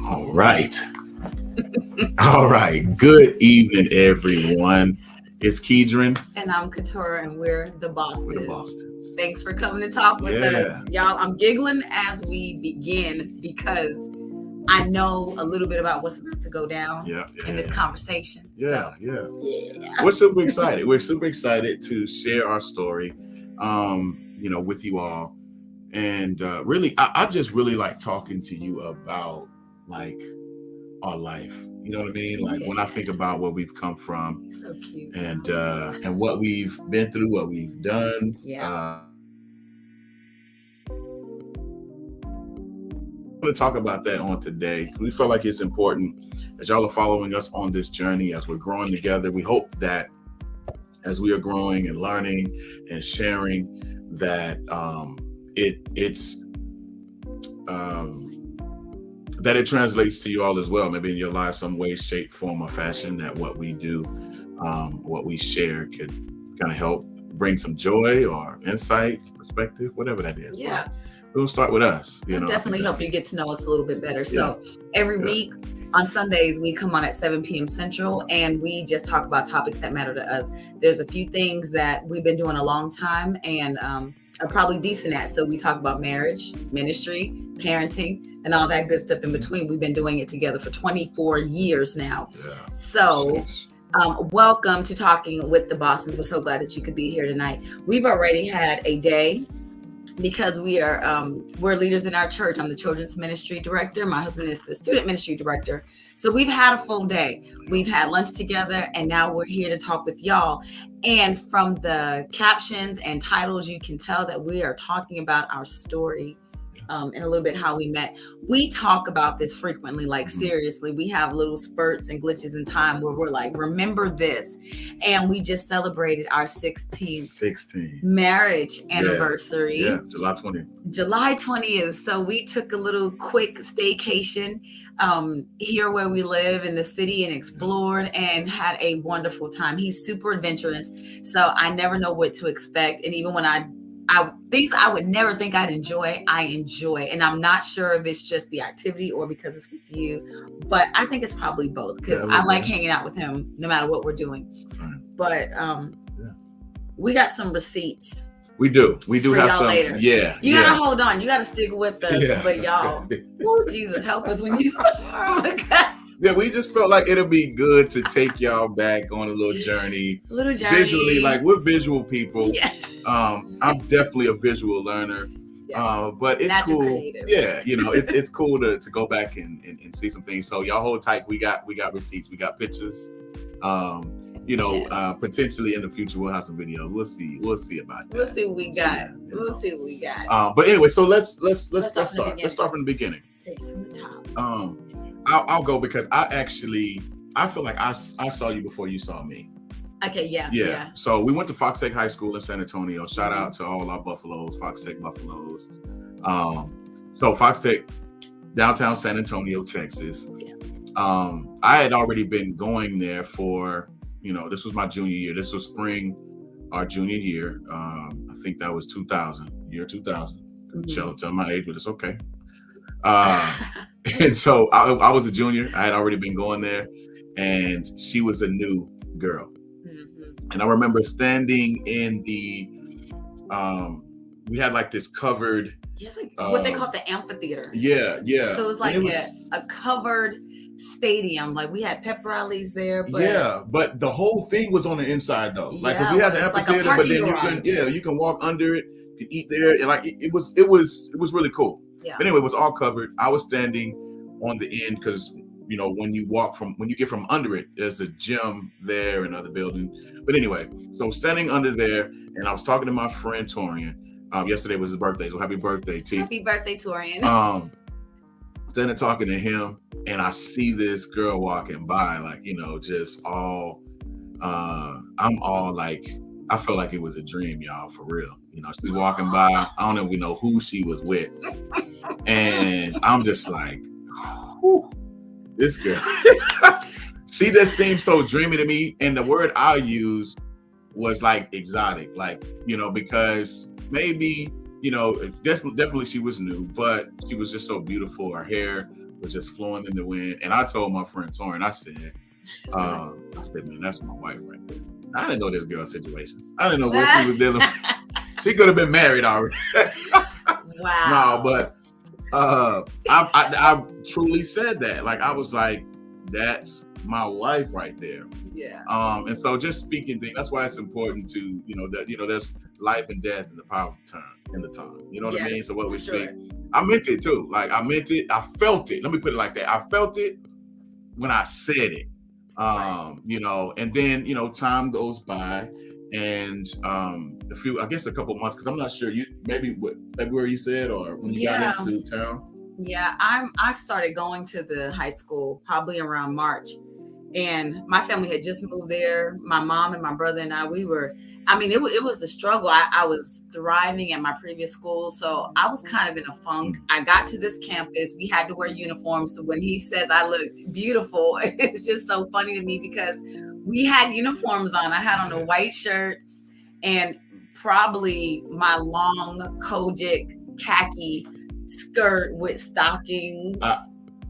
All right. All right. Good evening, everyone. It's Keedren And I'm Keturah, and we're the with the bosses. Bostons. Thanks for coming to talk with Yeah. us. Y'all, I'm giggling as we begin because I know a little bit about what's about to go down in this conversation. Yeah. Yeah. We're super excited. We're super excited to share our story, with you all. And really, I just really like talking to you about like our life. You know what I mean? Like when I think about where we've come from So cute. and what we've been through, what we've done. Yeah. We're going to talk about that on today. We feel like it's important as y'all are following us on this journey as we're growing together. We hope that as we are growing and learning and sharing, that that it translates to you all as well, maybe in your life, some way, shape, form, or fashion, that what we do, what we share could kind of help bring some joy or insight, perspective, whatever that is. Yeah. But we'll start with us. It'll definitely help you get to know us a little bit better. So every week on Sundays, we come on at 7 p.m. Central, and we just talk about topics that matter to us. There's a few things that we've been doing a long time and are probably decent at. So we talk about marriage, ministry, parenting, and all that good stuff in between. We've been doing it together for 24 years now. Yeah. So welcome to Talking with the Bosses. We're so glad that you could be here tonight. We've already had a day because we're leaders in our church. I'm the children's ministry director. My husband is the student ministry director. So we've had a full day. We've had lunch together, and now we're here to talk with y'all. And from the captions and titles, you can tell that we are talking about our story and a little bit how we met. We talk about this frequently, like seriously. We have little spurts and glitches in time where we're like, remember this. And we just celebrated our 16th marriage anniversary. Yeah, July 20th. July 20th. So we took a little quick staycation here where we live in the city and explored and had a wonderful time. He's super adventurous, so I never know what to expect. And even when things I would never think I'd enjoy, I enjoy. And I'm not sure if it's just the activity or because it's with you, but I think it's probably both, because I like hanging out with him no matter what we're doing. But we got some receipts. We do have some later. You gotta hold on. You gotta stick with us. But y'all, oh Jesus, help us when you oh my God. Yeah, we just felt like it'll be good to take y'all back on a little journey. Visually, like we're visual people. Yes. I'm definitely a visual learner. Yes. But it's cool. Creative. Yeah, it's cool to go back and see some things. So y'all hold tight. We got receipts. We got pictures. Potentially in the future we'll have some videos. We'll see about that. We'll see what we got. We'll see what we got. But anyway, so let's start. Let's start from the beginning. Take it from the top. I'll go because I feel like I saw you before you saw me. Okay, yeah. So we went to Fox Tech High School in San Antonio. Shout out to all our Buffaloes, Fox Tech Buffaloes. So Fox Tech, downtown San Antonio, Texas. Yeah. I had already been going there for, this was my junior year. This was spring, our junior year. I think that was 2000. Tell my age, but it's okay. And so I was a junior. I had already been going there, and she was a new girl. Mm-hmm. And I remember standing in the, we had like this covered. Yes, like what they call the amphitheater. Yeah. So it was like a covered stadium. Like we had pep rallies there. But but the whole thing was on the inside though. Like, cause we had the amphitheater, like but then you can walk under it, you can eat there, and like it was really cool. Yeah. But anyway, it was all covered. I was standing on the end because when you get from under it, there's a gym there, another building. But anyway, so standing under there, and I was talking to my friend Torian. Yesterday was his birthday, so happy birthday, T. Happy birthday, Torian. Standing talking to him, and I see this girl walking by, like just all. I'm all like, I felt like it was a dream, y'all, for real. She's walking by. I don't even know who she was with. And I'm just like, whew, this girl. She just seemed so dreamy to me. And the word I used was like exotic, like, because maybe, definitely she was new, but she was just so beautiful. Her hair was just flowing in the wind. And I told my friend Torrin, I said, man, that's my wife right there. I didn't know this girl's situation. I didn't know what she was dealing with. She could have been married already. Wow. No, but I truly said that. Like, I was like, that's my wife right there. Yeah. And so just speaking things, that's why it's important to, that, there's life and death in the power of the tongue, in the tongue. You know what I mean? So what we speak, I meant it too. Like, I meant it. I felt it. Let me put it like that. I felt it when I said it. And then, time goes by, and a couple months, because I'm not sure, maybe what February you said, or when you got into town. Yeah, I started going to the high school probably around March, and my family had just moved there. My mom and my brother and I, it was a struggle. I was thriving at my previous school, so I was kind of in a funk. I got to this campus. We had to wear uniforms. So when he says I looked beautiful, it's just so funny to me because we had uniforms on. I had on a white shirt and probably my long Kojic khaki skirt with stockings.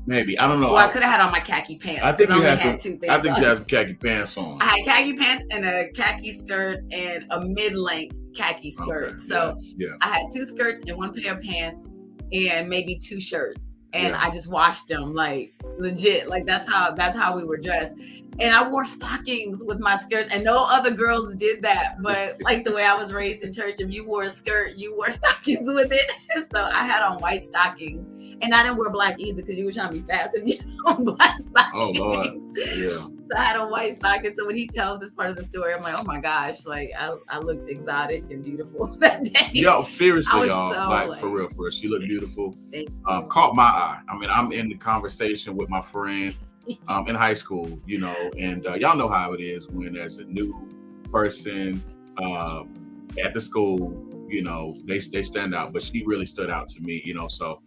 Maybe, I don't know. Well, I could have had on my khaki pants. I think you had two things. I think you had some khaki pants on. I had khaki pants and a khaki skirt and a mid-length khaki skirt. Okay, so I had 2 skirts and 1 pair of pants and maybe 2 shirts. And I just washed them, like, legit. Like, that's how we were dressed. And I wore stockings with my skirts, and no other girls did that. But like the way I was raised in church, if you wore a skirt, you wore stockings with it. So I had on white stockings, and I didn't wear black either because you were trying to be fast if you had on black stockings. Oh Lord, yeah. So I had on white stockings. So when he tells this part of the story, I'm like, oh my gosh, like I looked exotic and beautiful that day. Yo, seriously, y'all, so, for real, she looked beautiful. Caught my eye. I mean, I'm in the conversation with my friend. In high school, and y'all know how it is when there's a new person at the school, they stand out, but she really stood out to me, so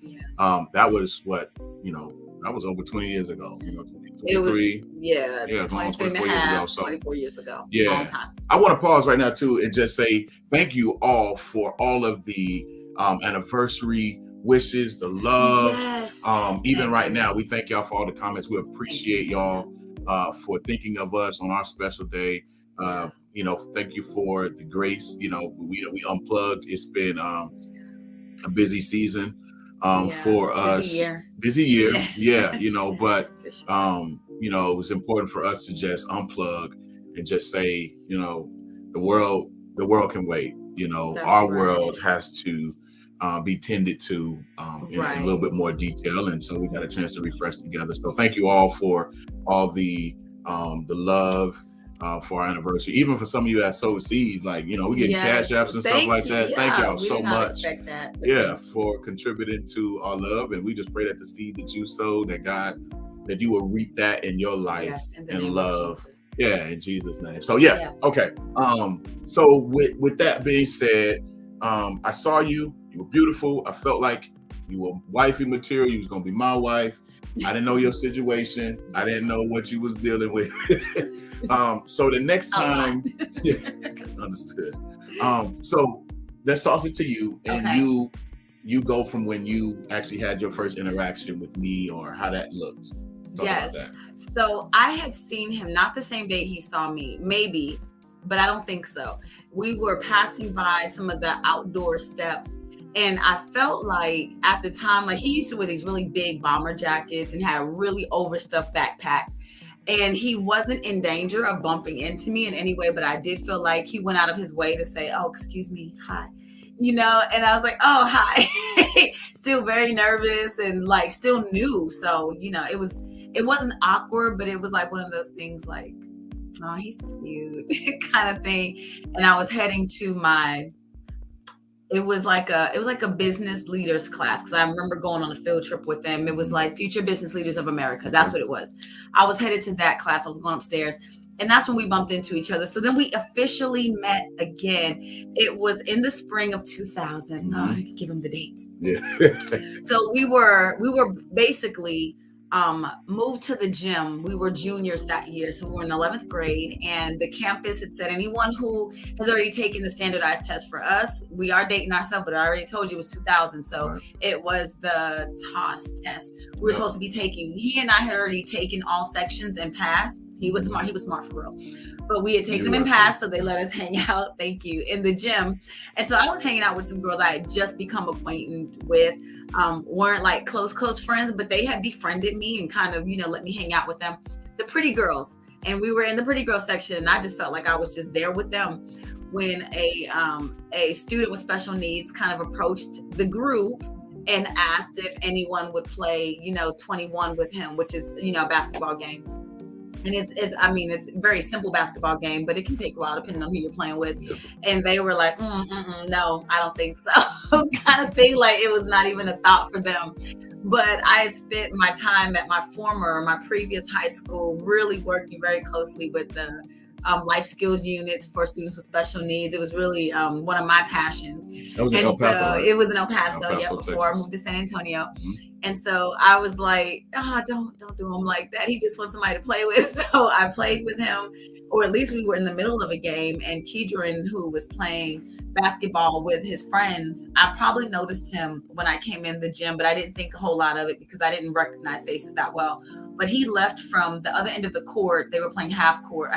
that was that was over 20 years ago, 23, it was 24 years ago. So 24 years ago. Yeah. Long time. I want to pause right now too and just say thank you all for all of the anniversary wishes, the love. Yes. Even right now, we thank y'all for all the comments. We appreciate y'all for thinking of us on our special day. Thank you for the grace. We unplugged. It's been a busy season for us. Busy year. Yeah. But it was important for us to just unplug and just say, the world can wait. Our world has to be tended to in a little bit more detail, and so we got a chance to refresh together. So thank you all for all the love for our anniversary. Even for some of you that sow seeds, like we get cash apps and stuff like that. Thank y'all so much. For contributing to our love, and we just pray that the seed that you sowed, that you will reap that in your life and love. Yeah, in Jesus' name. So okay. So with that being said, I saw you. You were beautiful. I felt like you were wifey material. You was gonna be my wife. I didn't know your situation. I didn't know what you was dealing with. So the next time, understood. So let's toss it to you, and you go from when you actually had your first interaction with me, or how that looked. Talk about that. So I had seen him not the same day he saw me, maybe, but I don't think so. We were passing by some of the outdoor steps, and I felt like at the time, like he used to wear these really big bomber jackets and had a really overstuffed backpack. And he wasn't in danger of bumping into me in any way, but I did feel like he went out of his way to say, oh, excuse me, hi. And I was like, oh, hi. Still very nervous and like still new. So, it wasn't awkward, but it was like one of those things like, oh, he's cute kind of thing. And I was heading to it was like a business leaders class, because I remember going on a field trip with them. It was like Future Business Leaders of America. That's what it was. I was headed to that class. I was going upstairs, and that's when we bumped into each other. So then we officially met again. It was in the spring of 2000. I can give him the dates. Yeah. So we were basically moved to the gym. We were juniors that year, so we were in 11th grade, and the campus had said anyone who has already taken the standardized test for us, we are dating ourselves, but I already told you it was 2000, so Right. it was the TOS test we were supposed to be taking. He and I had already taken all sections and passed. He was smart. He was smart for real. But we had taken them and passed, so they let us hang out, thank you, in the gym. And so I was hanging out with some girls I had just become acquainted with. Weren't like close friends, but they had befriended me and kind of, let me hang out with them. The pretty girls. And we were in the pretty girl section, and I just felt like I was just there with them when a student with special needs kind of approached the group and asked if anyone would play, 21 with him, which is, a basketball game. And it's a very simple basketball game, but it can take a while depending on who you're playing with. And they were like, no, I don't think so, kind of thing. Like it was not even a thought for them. But I spent my time at my previous high school really working very closely with the life skills units for students with special needs. It was really one of my passions. That was in El Paso, right? It was in El Paso, before Texas. I moved to San Antonio. Mm-hmm. And so I was like, don't do him like that. He just wants somebody to play with. So I played with him, or at least we were in the middle of a game, and Keedren, who was playing basketball with his friends, I probably noticed him when I came in the gym, but I didn't think a whole lot of it because I didn't recognize faces that well. But he left from the other end of the court. They were playing a half court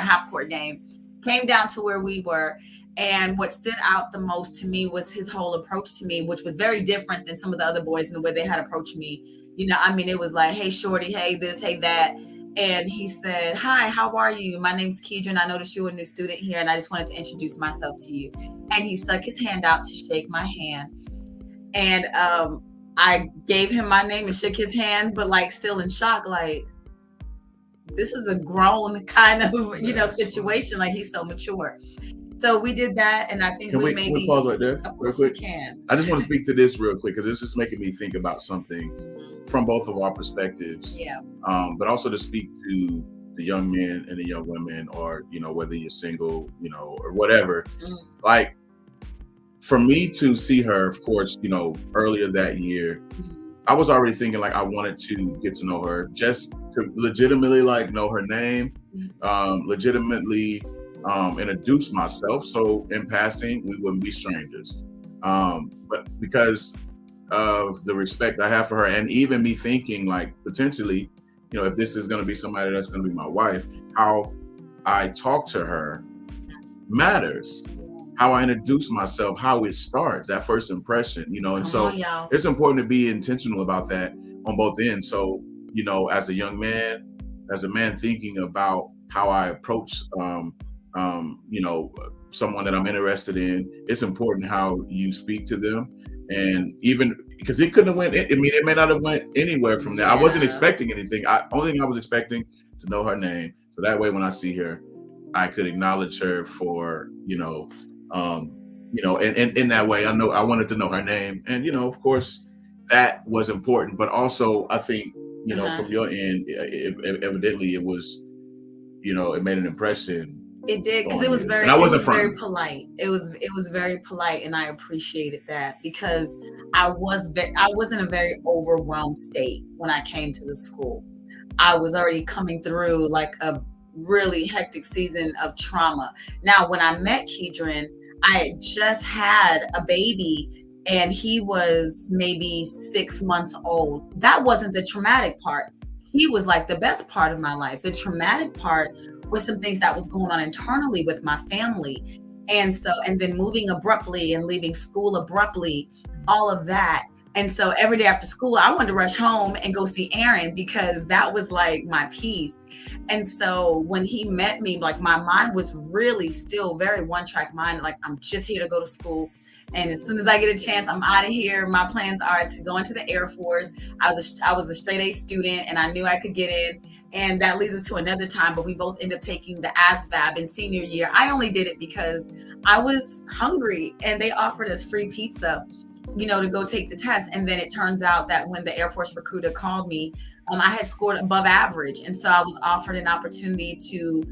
game, came down to where we were. And what stood out the most to me was his whole approach to me, which was very different than some of the other boys in the way they had approached me. It was like, hey, shorty, hey, this, hey, that. And he said, hi, how are you? My name's Keedren. I noticed you were a new student here, and I just wanted to introduce myself to you. And he stuck his hand out to shake my hand. And I gave him my name and shook his hand, but like still in shock, like, this is a grown kind of, situation. Like he's so mature. So we did that, and I think can we pause right there? Of course, we can. I just want to speak to this real quick because it's just making me think about something from both of our perspectives. Yeah. But also to speak to the young men and the young women, or whether you're single, or whatever. Like for me to see her, of course, earlier that year, I was already thinking like I wanted to get to know her, just to legitimately like know her name, legitimately introduce myself, so in passing we wouldn't be strangers, but because of the respect I have for her, and even me thinking like potentially, if this is going to be somebody that's going to be my wife, how I talk to her matters, how I introduce myself, how it starts, that first impression, and so it's important to be intentional about that on both ends. So as a young man, as a man thinking about how I approach someone that I'm interested in, it's important how you speak to them. And even because it couldn't have went, it may not have went anywhere from there. I wasn't expecting anything. Only thing I was expecting to know her name, so that way when I see her, I could acknowledge her for and in that way, I know I wanted to know her name, and of course that was important. But also I think from your end, evidently it was, it made an impression. It did, because it was very, very polite. It was very polite, and I appreciated that because I was in a very overwhelmed state when I came to the school. I was already coming through like a really hectic season of trauma. Now, when I met Keedren, I had just had a baby, and he was maybe 6 months old. That wasn't the traumatic part. He was like the best part of my life. The traumatic part was some things that was going on internally with my family. And then moving abruptly and leaving school abruptly, all of that. And so every day after school, I wanted to rush home and go see Aaron because that was like my peace. And so when he met me, like my mind was really still very one-track mind. Like I'm just here to go to school. And as soon as I get a chance, I'm out of here. My plans are to go into the Air Force. I was a straight A student, and I knew I could get in. And that leads us to another time, but we both ended up taking the ASVAB in senior year. I only did it because I was hungry, and they offered us free pizza, to go take the test. And then it turns out that when the Air Force recruiter called me, I had scored above average. And so I was offered an opportunity to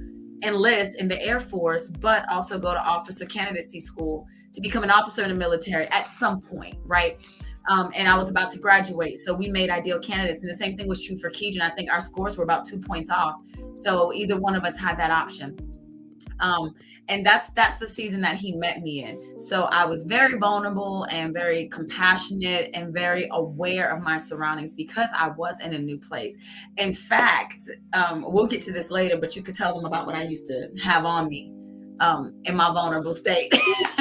enlist in the Air Force, but also go to officer candidacy school to become an officer in the military at some point, right? And I was about to graduate. So we made ideal candidates. And the same thing was true for Keedren. I think our scores were about 2 points off. So either one of us had that option. And that's the season that he met me in. So I was very vulnerable and very compassionate and very aware of my surroundings because I was in a new place. In fact, we'll get to this later, but you could tell them about what I used to have on me in my vulnerable state.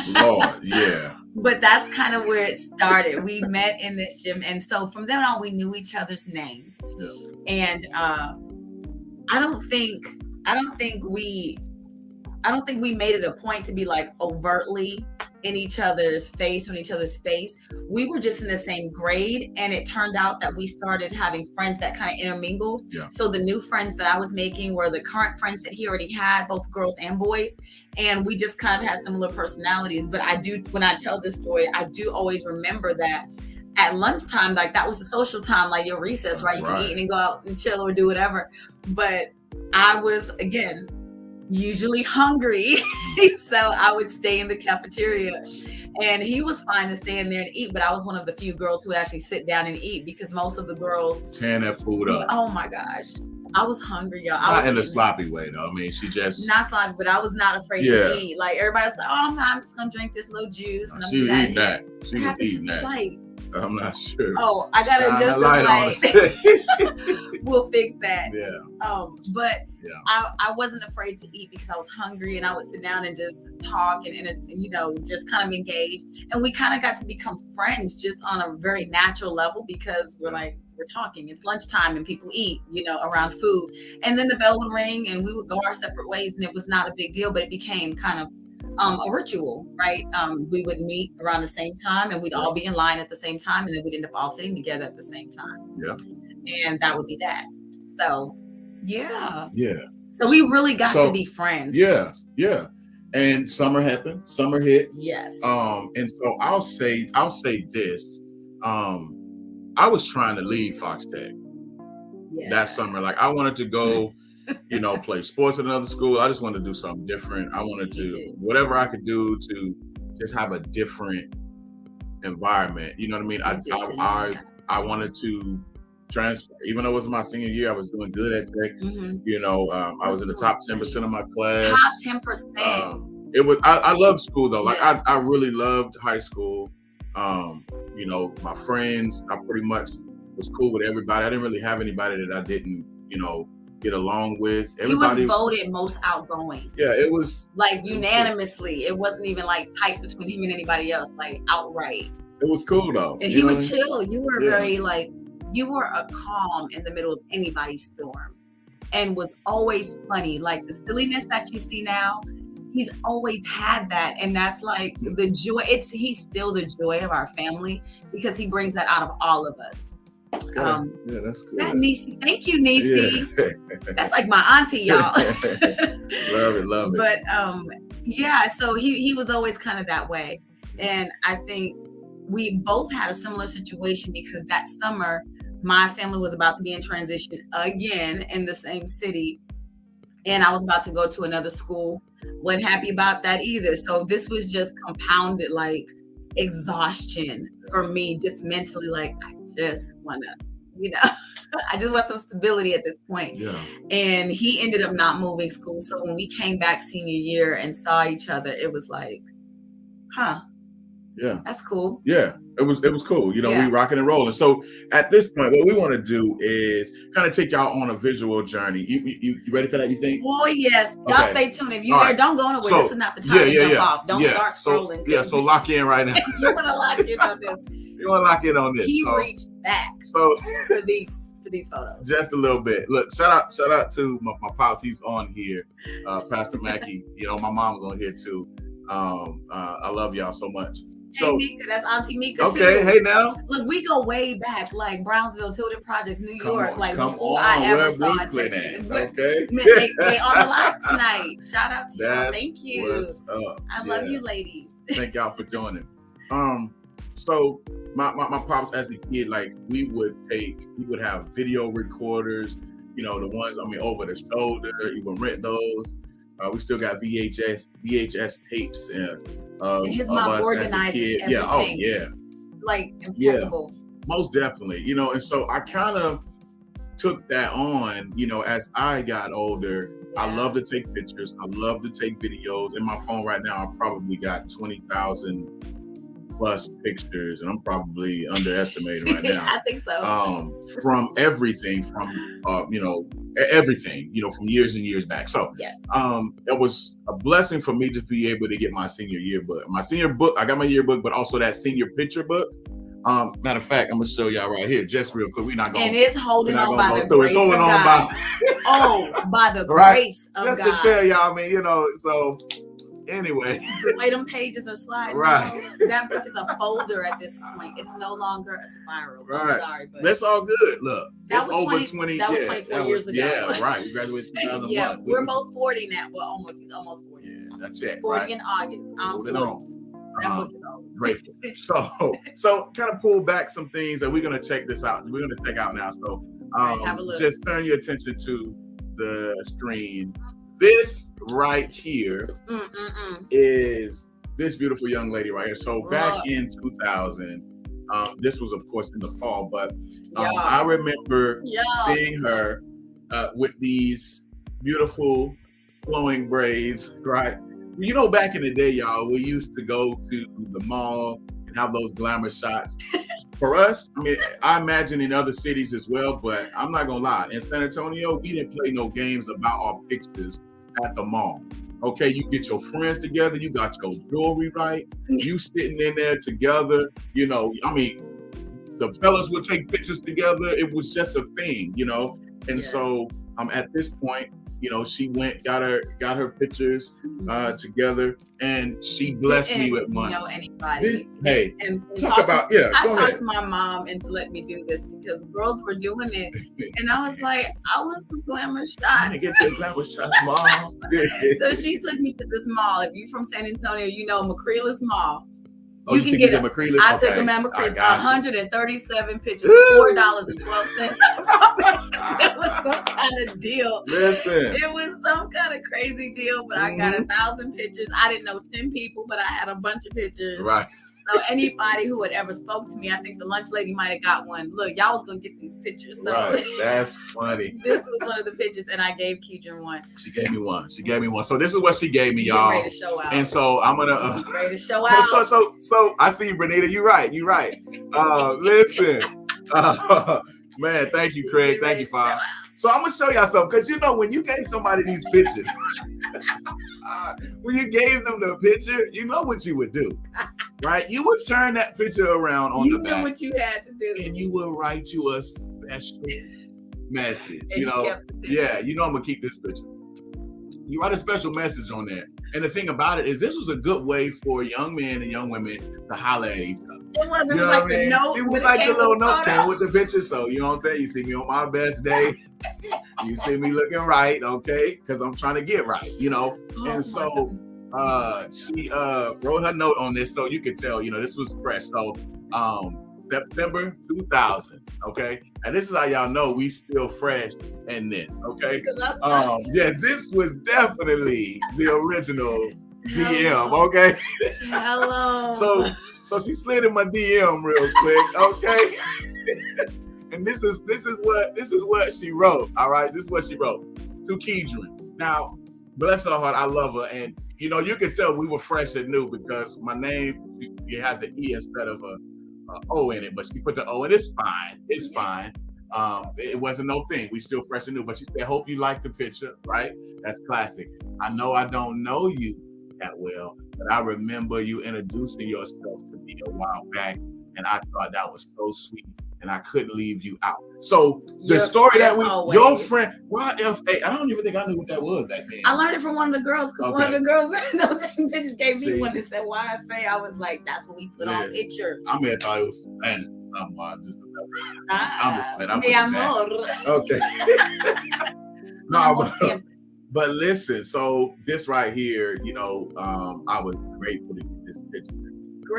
Lord, yeah. But that's kind of where it started. We met in this gym. And so from then on, we knew each other's names. Yeah. And I don't think we made it a point to be like overtly in each other's face or in each other's space. We were just in the same grade, and it turned out that we started having friends that kind of intermingled. Yeah. So the new friends that I was making were the current friends that he already had, both girls and boys. And we just kind of had similar personalities. But when I tell this story, I do always remember that at lunchtime, like that was the social time, like your recess, right? You can eat and go out and chill or do whatever. But I was, again, usually hungry. So I would stay in the cafeteria, and he was fine to stay in there and eat, but I was one of the few girls who would actually sit down and eat because most of the girls tearing that food up. Oh my gosh, I was hungry, y'all. Not in a sloppy way though. I mean, she just not sloppy, but I was not afraid to eat. Like everybody was like, "Oh, I'm just gonna drink this little juice." And she was eating that. She was eating that. I'm not sure. Oh, I gotta adjust the light. We'll fix that. Yeah. But I wasn't afraid to eat because I was hungry, and I would sit down and just talk and just kind of engage. And we kind of got to become friends just on a very natural level because we're talking. It's lunchtime and people eat, around food. And then the bell would ring and we would go our separate ways, and it was not a big deal, but it became kind of a ritual, right? We would meet around the same time, and we'd all be in line at the same time, and then we'd end up all sitting together at the same time. Yeah. And that would be that. So, yeah. Yeah. So we really got to be friends. Yeah. Yeah. And summer happened. Summer hit. Yes. And so I'll say this. I was trying to leave Fox Tech that summer. Like I wanted to go play sports at another school. I just wanted to do something different. I wanted to, whatever I could do to just have a different environment. You know what I mean? I wanted to transfer. Even though it was my senior year, I was doing good at Tech. Mm-hmm. I was in the top 10% of my class. Top 10%. It was, I loved school though. Like I really loved high school. My friends, I pretty much was cool with everybody. I didn't really have anybody that I didn't, get along with. Everybody he was voted most outgoing. Yeah, it was like unanimously. It wasn't even like tight between him and anybody else, like outright. It was cool though. And he was chill. You were very you were a calm in the middle of anybody's storm, and was always funny. Like the silliness that you see now, he's always had that, and that's like the joy. He's still the joy of our family because he brings that out of all of us. That's good. That Niecy. Thank you, Niecy. Yeah. That's like my auntie, y'all. Love it. But so he was always kind of that way. And I think we both had a similar situation because that summer, my family was about to be in transition again in the same city. And I was about to go to another school. Wasn't happy about that either. So this was just compounded like exhaustion for me, just mentally, like I just want to, I just want some stability at this point. Yeah. And he ended up not moving school. So when we came back senior year and saw each other, it was like, yeah, that's cool. Yeah, it was cool. We rocking and rolling. So at this point, what we want to do is kind of take y'all on a visual journey. You ready for that? You think? Oh yes. Y'all stay tuned. If you're there, don't go nowhere. So, this is not the time to jump off. Don't start scrolling. So lock in right now. You want to lock in on this. You want to lock in on this. He reached back. So for these photos. Just a little bit. Look, shout out to my pops. He's on here. Pastor Mackey. My mom's on here too. I love y'all so much. Hey, Mika, that's Auntie Mika too. Okay, hey now. Look, we go way back, like Brownsville, Tilden Projects, New York, before I ever saw Texas. Okay. They on the live tonight. Shout out to y'all. Thank you. What's up. I love you, ladies. Thank y'all for joining. So my pops as a kid, like we would have video recorders, the ones over the shoulder. You would rent those. We still got VHS tapes and his mom organized everything. like Yeah. impeccable. Most definitely, you know, and so I kind of took that on, you know, as I got older. I Yeah. love to take pictures. I love to take videos. In my phone right now, I probably got 20,000 plus pictures, and I'm probably underestimating right now. I think so. From everything, from you know, everything, you know, from years and years back. So Yes. it was a blessing for me to be able to get my senior yearbook. My senior book, I got my yearbook, but also that senior picture book. Matter of fact, I'm gonna show y'all right here, just real quick. We're not going. And it's holding on by the grace It's holding of on God. by. By the Right? grace of Just God. to tell y'all, I mean, you know, so anyway. The way them pages are sliding. Right. That book is a folder at this point. It's no longer a spiral. Right. I'm sorry, but that's all good. Look, that it's was over 20. 20. That was Yeah, 24 years ago. Yeah, right. We graduated 2001. Yeah, we're both 40 now. Well, almost. He's almost 40. Yeah, that's it. 40 right? in August. I'm Moving 40. on. That book is over. Grateful. So kind of pull back some things that we're gonna check this out. We're gonna check out now. So have a look. Just turn your attention to the screen. This right here is this beautiful young lady right here. So back in 2000, this was of course in the fall, but I remember seeing her with these beautiful flowing braids, right? You know, back in the day, y'all, we used to go to the mall and have those glamour shots. For us, I mean, I imagine in other cities as well, but I'm not gonna lie. In San Antonio, we didn't play no games about our pictures at the mall. Okay, you get your friends together, you got your jewelry right, you sitting in there together, you know, I mean, the fellas would take pictures together. It was just a thing, you know. And so at this point, you know, she went, got her pictures together, and she blessed me with money. Know anybody? Hey, and talk about I talked to my mom into let me do this because girls were doing it, and I was like, I want some glamour shots. I get some glamour shots, mom. So she took me to this mall. If you're from San Antonio, you know McCreeless Mall. Oh, you can get them at McCreeless? I took them at McCreeless. 137 pictures, $4.12. It was some kind of deal. Listen. It was some kind of crazy deal, but I got 1,000 pictures. I didn't know 10 people, but I had a bunch of pictures. Right. So anybody who had ever spoke to me, I think the lunch lady might have got one. Look, y'all was gonna get these pictures. So right. That's funny. This was one of the pictures, and I gave Keedren one. She gave me one. So this is what she gave me, y'all. Ready to show out. And so I'm gonna ready to show out. So I see you, Bernita. You're right. Listen. Man, thank you, Craig. Thank you, Father. So I'm gonna show y'all something, because you know when you gave somebody these pictures, when you gave them the picture, you know what you would do, right? You would turn that picture around on the back. You knew what you had to do, and you would write you a special message. And you know, you know I'm gonna keep this picture. You write a special message on there, and the thing about it is, this was a good way for young men and young women to holler at each other. It wasn't like the note. It was like the little note came with the picture. So you know what I'm saying? You see me on my best day. You see me looking right, okay? Because I'm trying to get right, you know. And so she wrote her note on this, so you could tell, you know, this was fresh. So September 2000, okay? And this is how y'all know we still fresh in this, okay? This was definitely the original DM, okay? Hello. So she slid in my DM real quick, okay? And this is what she wrote. All right, this is what she wrote to Keedren. Now, bless her heart, I love her, and you know you can tell we were fresh and new because my name it has an E instead of a O in it, but she put the O, and it's fine. It's fine. It wasn't no thing. We still fresh and new. But she said, "Hope you like the picture." Right? That's classic. I know I don't know you that well, but I remember you introducing yourself to me a while back, and I thought that was so sweet. And I couldn't leave you out. So the story that your friend, YFA, I don't even think I knew what that was back then. I learned it from one of the girls, because one of the girls that was taking pictures gave me one that said YFA. I was like, that's what we put on pictures. I mean, I thought it was Spanish or something. I'm just playing. Okay. No, but listen, so this right here, you know, I was grateful to get this picture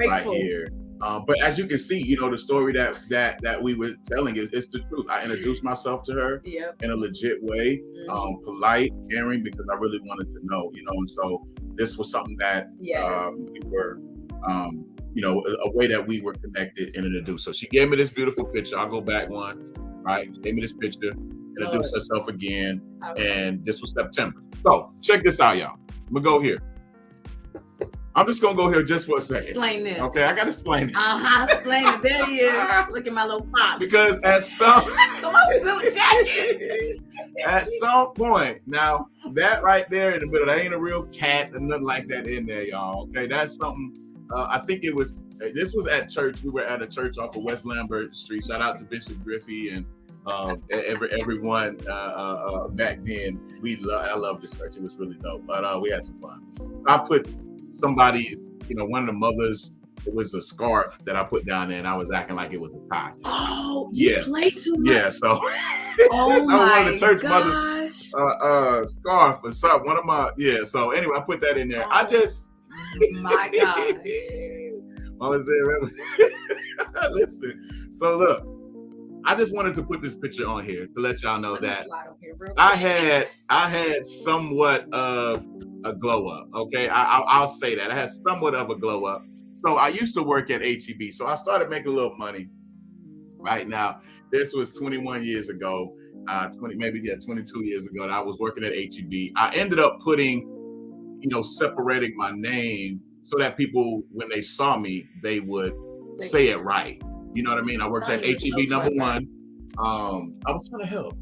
right here. But as you can see, you know, the story that we were telling is the truth. I introduced myself to her in a legit way, polite, caring, because I really wanted to know, you know, and so this was something that we were a way that we were connected and introduced. So she gave me this beautiful picture. I'll go back one, right? She gave me this picture, introduced herself again, and this was September. So check this out, y'all. I'm gonna go here. I'm just gonna go here just for a second. Explain this. Okay, I gotta explain this. Explain it. There he is. Look at my little pops. Because at some come on, Zoom jacket. At some point, now that right there in the middle, that ain't a real cat or nothing like that in there, y'all. Okay, that's something. I think this was at church. We were at a church off of West Lambert Street. Shout out to Bishop Griffey and everyone back then. I love this church. It was really dope. But we had some fun. I put somebody's, one of the mothers. It was a scarf that I put down there, and I was acting like it was a tie. Oh, you play too much. Yeah, so oh my one of the church gosh. mothers scarf or something. One of my So anyway, I put that in there. I just my God. What was there? Listen. So look, I just wanted to put this picture on here to let y'all know that I had somewhat of a glow up. Okay, I'll say that I had somewhat of a glow up. So I used to work at HEB, so I started making a little money. Right now, this was 21 years ago, 22 years ago. That I was working at HEB. I ended up putting, separating my name so that people, when they saw me, they would say it right. You know what I mean? I worked at HEB number one. I was trying to help.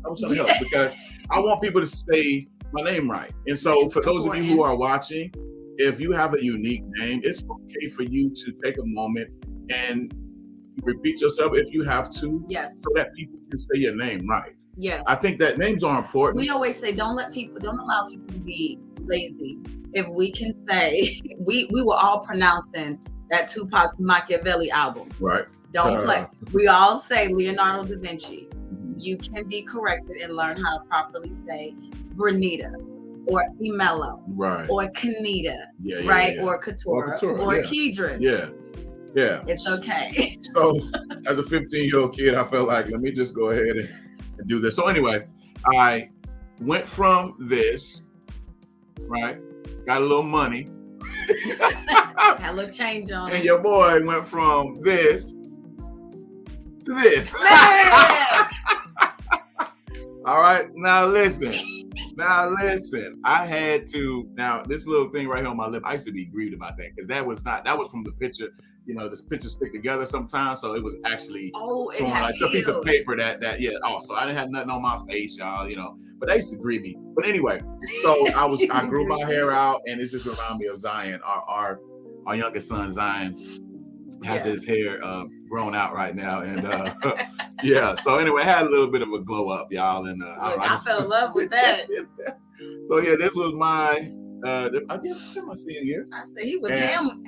Because I want people to say my name right. And so for those of you who are watching, if you have a unique name, it's okay for you to take a moment and repeat yourself if you have to, so that people can say your name right. Yes. I think that names are important. We always say, don't allow people to be lazy. If we can say, we were all pronouncing that Tupac's Machiavelli album. Right. Don't play. We all say Leonardo da Vinci. You can be corrected and learn how to properly say Bernita or Emelo, right, or Kanita, right, or Keturah, or Keedren. Yeah. It's okay. So as a 15-year-old kid, I felt like, let me just go ahead and do this. So anyway, I went from this, right, got a little money. Had a little change on. And your boy went from this to this. All right, now listen. I had to, this little thing right here on my lip, I used to be grieved about that because that was from the picture. This picture stick together sometimes, so it was actually like a piece of paper so I didn't have nothing on my face, y'all, but that used to grieve me. But anyway, so I grew my hair out, and it just reminded me of Zion, our youngest son, Zion. Has his hair grown out right now, and so anyway, I had a little bit of a glow up, y'all, and I fell in love with that. So this was my I guess I see it here. I said he was handsome.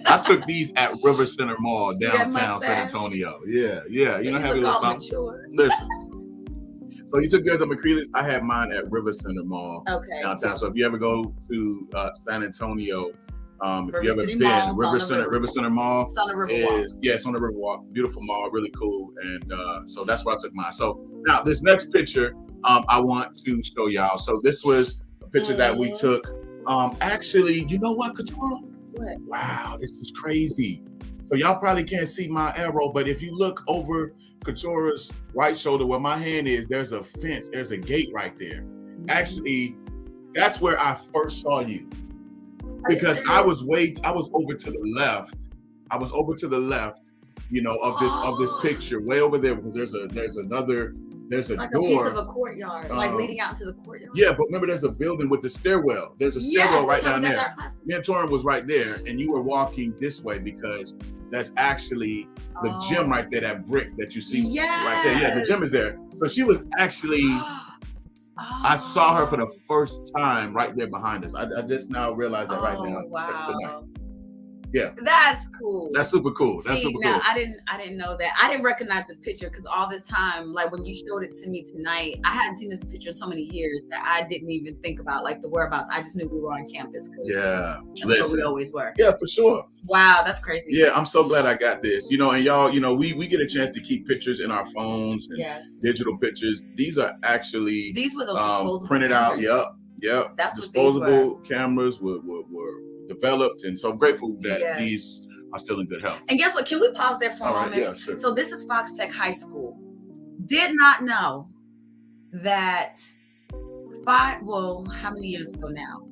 I took these at River Center Mall downtown San Antonio. Yeah, have a little something. Listen. So you took yours at McCreely's. I had mine at River Center Mall downtown. So if you ever go to San Antonio, if you ever been, River Center Mall, it's on the Riverwalk. It's on the Riverwalk. Beautiful mall, really cool. And so that's where I took mine. So now this next picture, I want to show y'all. So this was a picture that we took. Actually, you know what, Keturah? What? Wow, this is crazy. So y'all probably can't see my arrow, but if you look over Keturah's right shoulder where my hand is, there's a fence, there's a gate right there. Actually, that's where I first saw you. Because I was over to the left. Of this picture, way over there, because there's a like door. A piece of a courtyard, like leading out into the courtyard. Yeah, but remember, there's a building with the stairwell. There's a stairwell right down there. Me and Torin was right there, and you were walking this way because that's actually the gym right there, that brick that you see right there. Yeah, the gym is there. So she was actually. I saw her for the first time right there behind us. I just now realized that right now. Wow. Yeah. That's cool. That's super cool. I didn't know that. I didn't recognize this picture because all this time, like when you showed it to me tonight, I hadn't seen this picture in so many years that I didn't even think about like the whereabouts. I just knew we were on campus. That's where we always were. Yeah, for sure. Wow, that's crazy. Yeah, I'm so glad I got this. And y'all, we get a chance to keep pictures in our phones and digital pictures. These are actually those disposable printed cameras. out. Yep. That's disposable cameras were developed, and so I'm grateful that Yes. these are still in good health. And guess what? Can we pause there for a All right, moment? yeah, sure. So this is Fox Tech High School. Did not know that how many years ago now?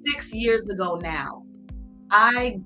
6 years ago now, I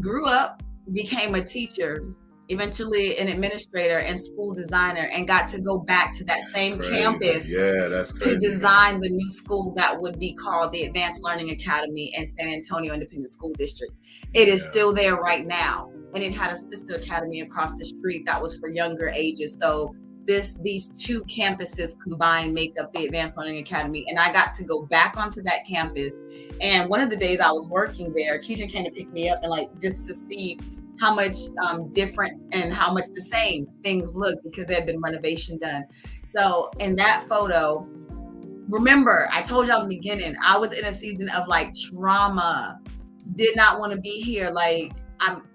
grew up, became a teacher, eventually an administrator and school designer, and got to go back to that same Crazy. campus Yeah, that's crazy, to design the new school that would be called the Advanced Learning Academy in San Antonio Independent School District. It is still there right now. And it had a sister academy across the street that was for younger ages. So these two campuses combined make up the Advanced Learning Academy. And I got to go back onto that campus. And one of the days I was working there, Keedren came to pick me up and just to see how much different and how much the same things look, because there had been renovation done. So in that photo, remember, I told y'all in the beginning, I was in a season of trauma, did not want to be here.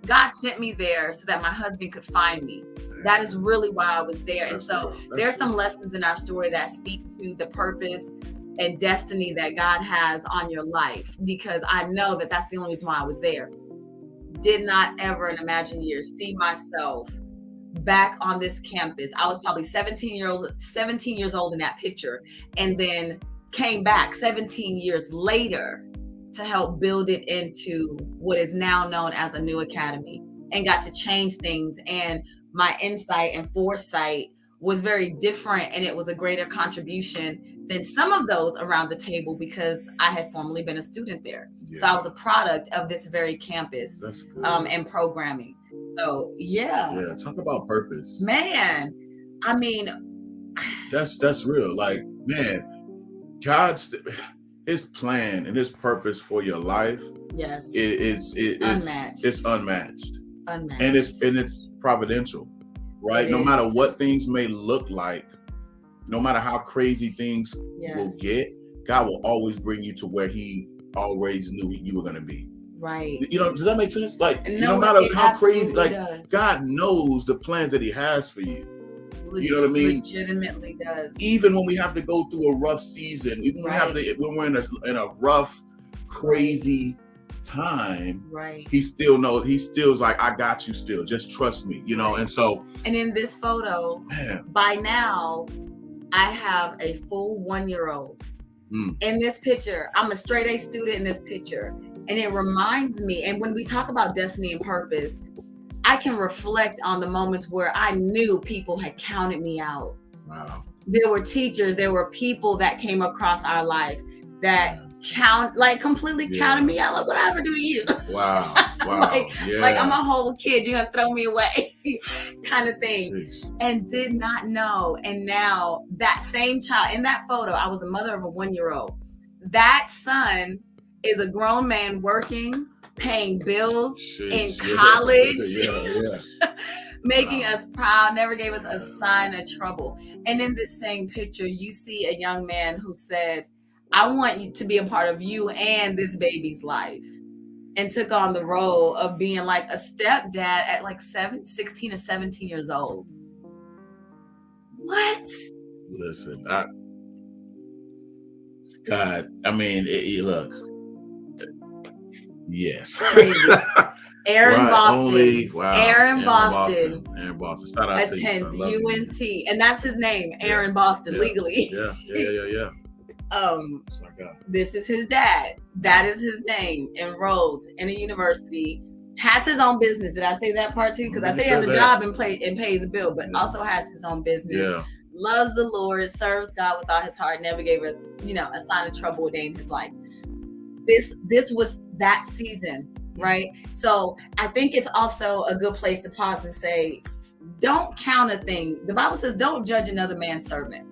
God sent me there so that my husband could find me. That is really why I was there. And so there's some lessons in our story that speak to the purpose and destiny that God has on your life, because I know that that's the only reason why I was there. Did not ever in imagined years see myself back on this campus. I was probably 17 years old in that picture, and then came back 17 years later to help build it into what is now known as a new academy, and got to change things. And my insight and foresight was very different, and it was a greater contribution than some of those around the table, because I had formerly been a student there. Yeah. So I was a product of this very campus. That's good. And programming. So yeah, talk about purpose, man. I mean, that's real. Man, his plan and his purpose for your life, yes, it's unmatched, and it's providential, right? No matter what things may look like, no matter how crazy things will get, God will always bring you to where He always knew you were going to be. Right. Does that make sense? No matter how crazy, God knows the plans that He has for you. You know what I mean? Legitimately does. Even when we have to go through a rough season, even when we're in a rough, crazy time, He still knows. He still is like, I got you still. Just trust me, And so. And in this photo, by now, I have a full 1-year-old. In this picture, I'm a straight A student in this picture. And it reminds me, and when we talk about destiny and purpose, I can reflect on the moments where I knew people had counted me out. Wow. There were teachers, there were people that came across our life that completely counted me out. Like, what I ever do to you? Wow. I'm a whole kid. You're gonna throw me away, kind of thing. Jeez. And did not know. And now that same child in that photo, I was a mother of a 1-year-old. That son is a grown man working, paying bills in college, making us proud, never gave us a sign of trouble. And in this same picture, you see a young man who said, I want you to be a part of you and this baby's life, and took on the role of being like a stepdad at 16 or 17 years old. What? Listen, God, I mean, look. Yes. Aaron Boston. Aaron Boston. Shout out to you, attends UNT, and that's his name, Aaron Boston, legally. Yeah. This is his dad. That is his name. Enrolled in a university. Has his own business. Did I say that part too? Because I say he has a job and pays a bill, but also has his own business. Yeah. Loves the Lord, serves God with all his heart. Never gave us, a sign of trouble a day in his life. This was that season, right? So I think it's also a good place to pause and say, don't count a thing. The Bible says, don't judge another man's servant.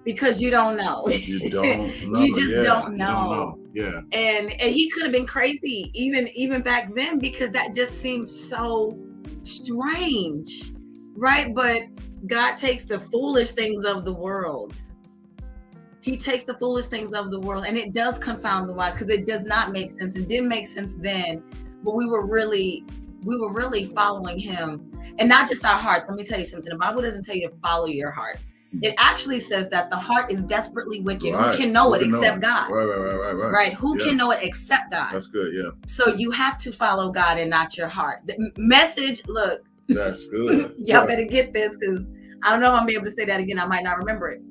Because you don't know. You don't know. You just don't know. Yeah. And he could have been crazy even back then, because that just seems so strange, right? But God takes the foolish things of the world. He takes the foolish things of the world, and it does confound the wise, because it does not make sense. It didn't make sense then, but we were really following him, and not just our hearts. Let me tell you something. The Bible doesn't tell you to follow your heart. It actually says that the heart is desperately wicked. Right. Who can know Who it can know except it? God? Right. Right? Who can know it except God? That's good, yeah. So you have to follow God and not your heart. The message, look. That's good. Y'all better get this, because I don't know if I'm gonna be able to say that again. I might not remember it.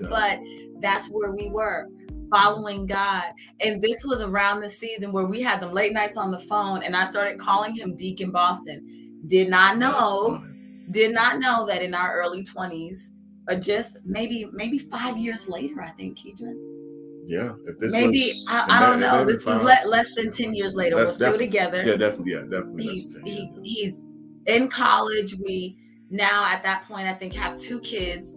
Yeah. But that's where we were, following God. And this was around the season where we had them late nights on the phone, and I started calling him Deacon Boston. Did not know that in our early 20s, or just maybe 5 years later, I think, Keedren. Yeah, if this maybe was, I don't know. This was less than 10 years later. We're still together. Yeah, definitely. He's in college. We now at that point, I think, have 2 kids,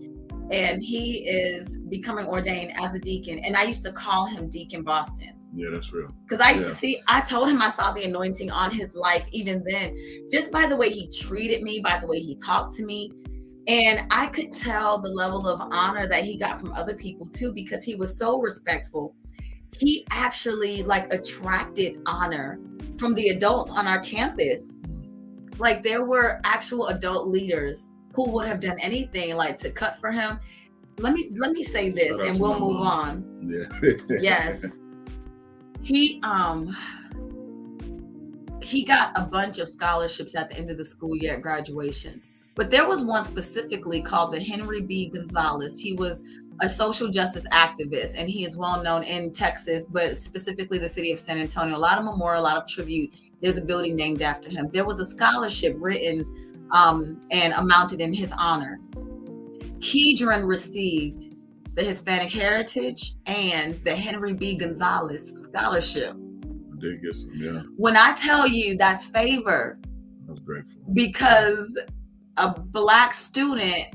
and he is becoming ordained as a deacon. And I used to call him Deacon Boston. Yeah, that's real. Because I used to see, I told him I saw the anointing on his life even then, just by the way he treated me, by the way he talked to me. And I could tell the level of honor that he got from other people too, because he was so respectful. He actually attracted honor from the adults on our campus. Like, there were actual adult leaders who would have done anything to cut for him. Let me say this, and we'll move on. Yeah. Yes. He got a bunch of scholarships at the end of the school year at graduation. But there was one specifically called the Henry B. Gonzalez. He was a social justice activist, and he is well known in Texas, but specifically the city of San Antonio. A lot of memorial, a lot of tribute. There's a building named after him. There was a scholarship written and amounted in his honor. Keedren received the Hispanic Heritage and the Henry B. Gonzalez Scholarship. I did get some, yeah. When I tell you that's favor, I was grateful. Because a Black student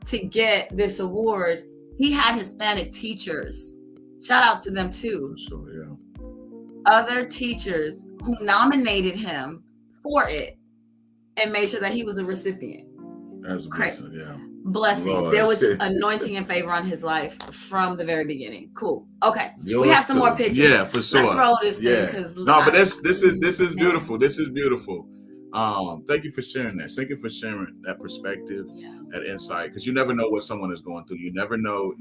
to get this award, he had Hispanic teachers. Shout out to them too. For sure, yeah. Other teachers who nominated him for it and made sure that he was a recipient. That's a blessing, yeah. Blessing. Lord. There was just anointing and favor on his life from the very beginning. Cool. Okay. We have some more pictures. Yeah, for sure. Let's roll this thing. No, but this is beautiful. This is beautiful. Thank you for sharing that. Thank you for sharing that perspective, that insight, because you never know what someone is going through. You never know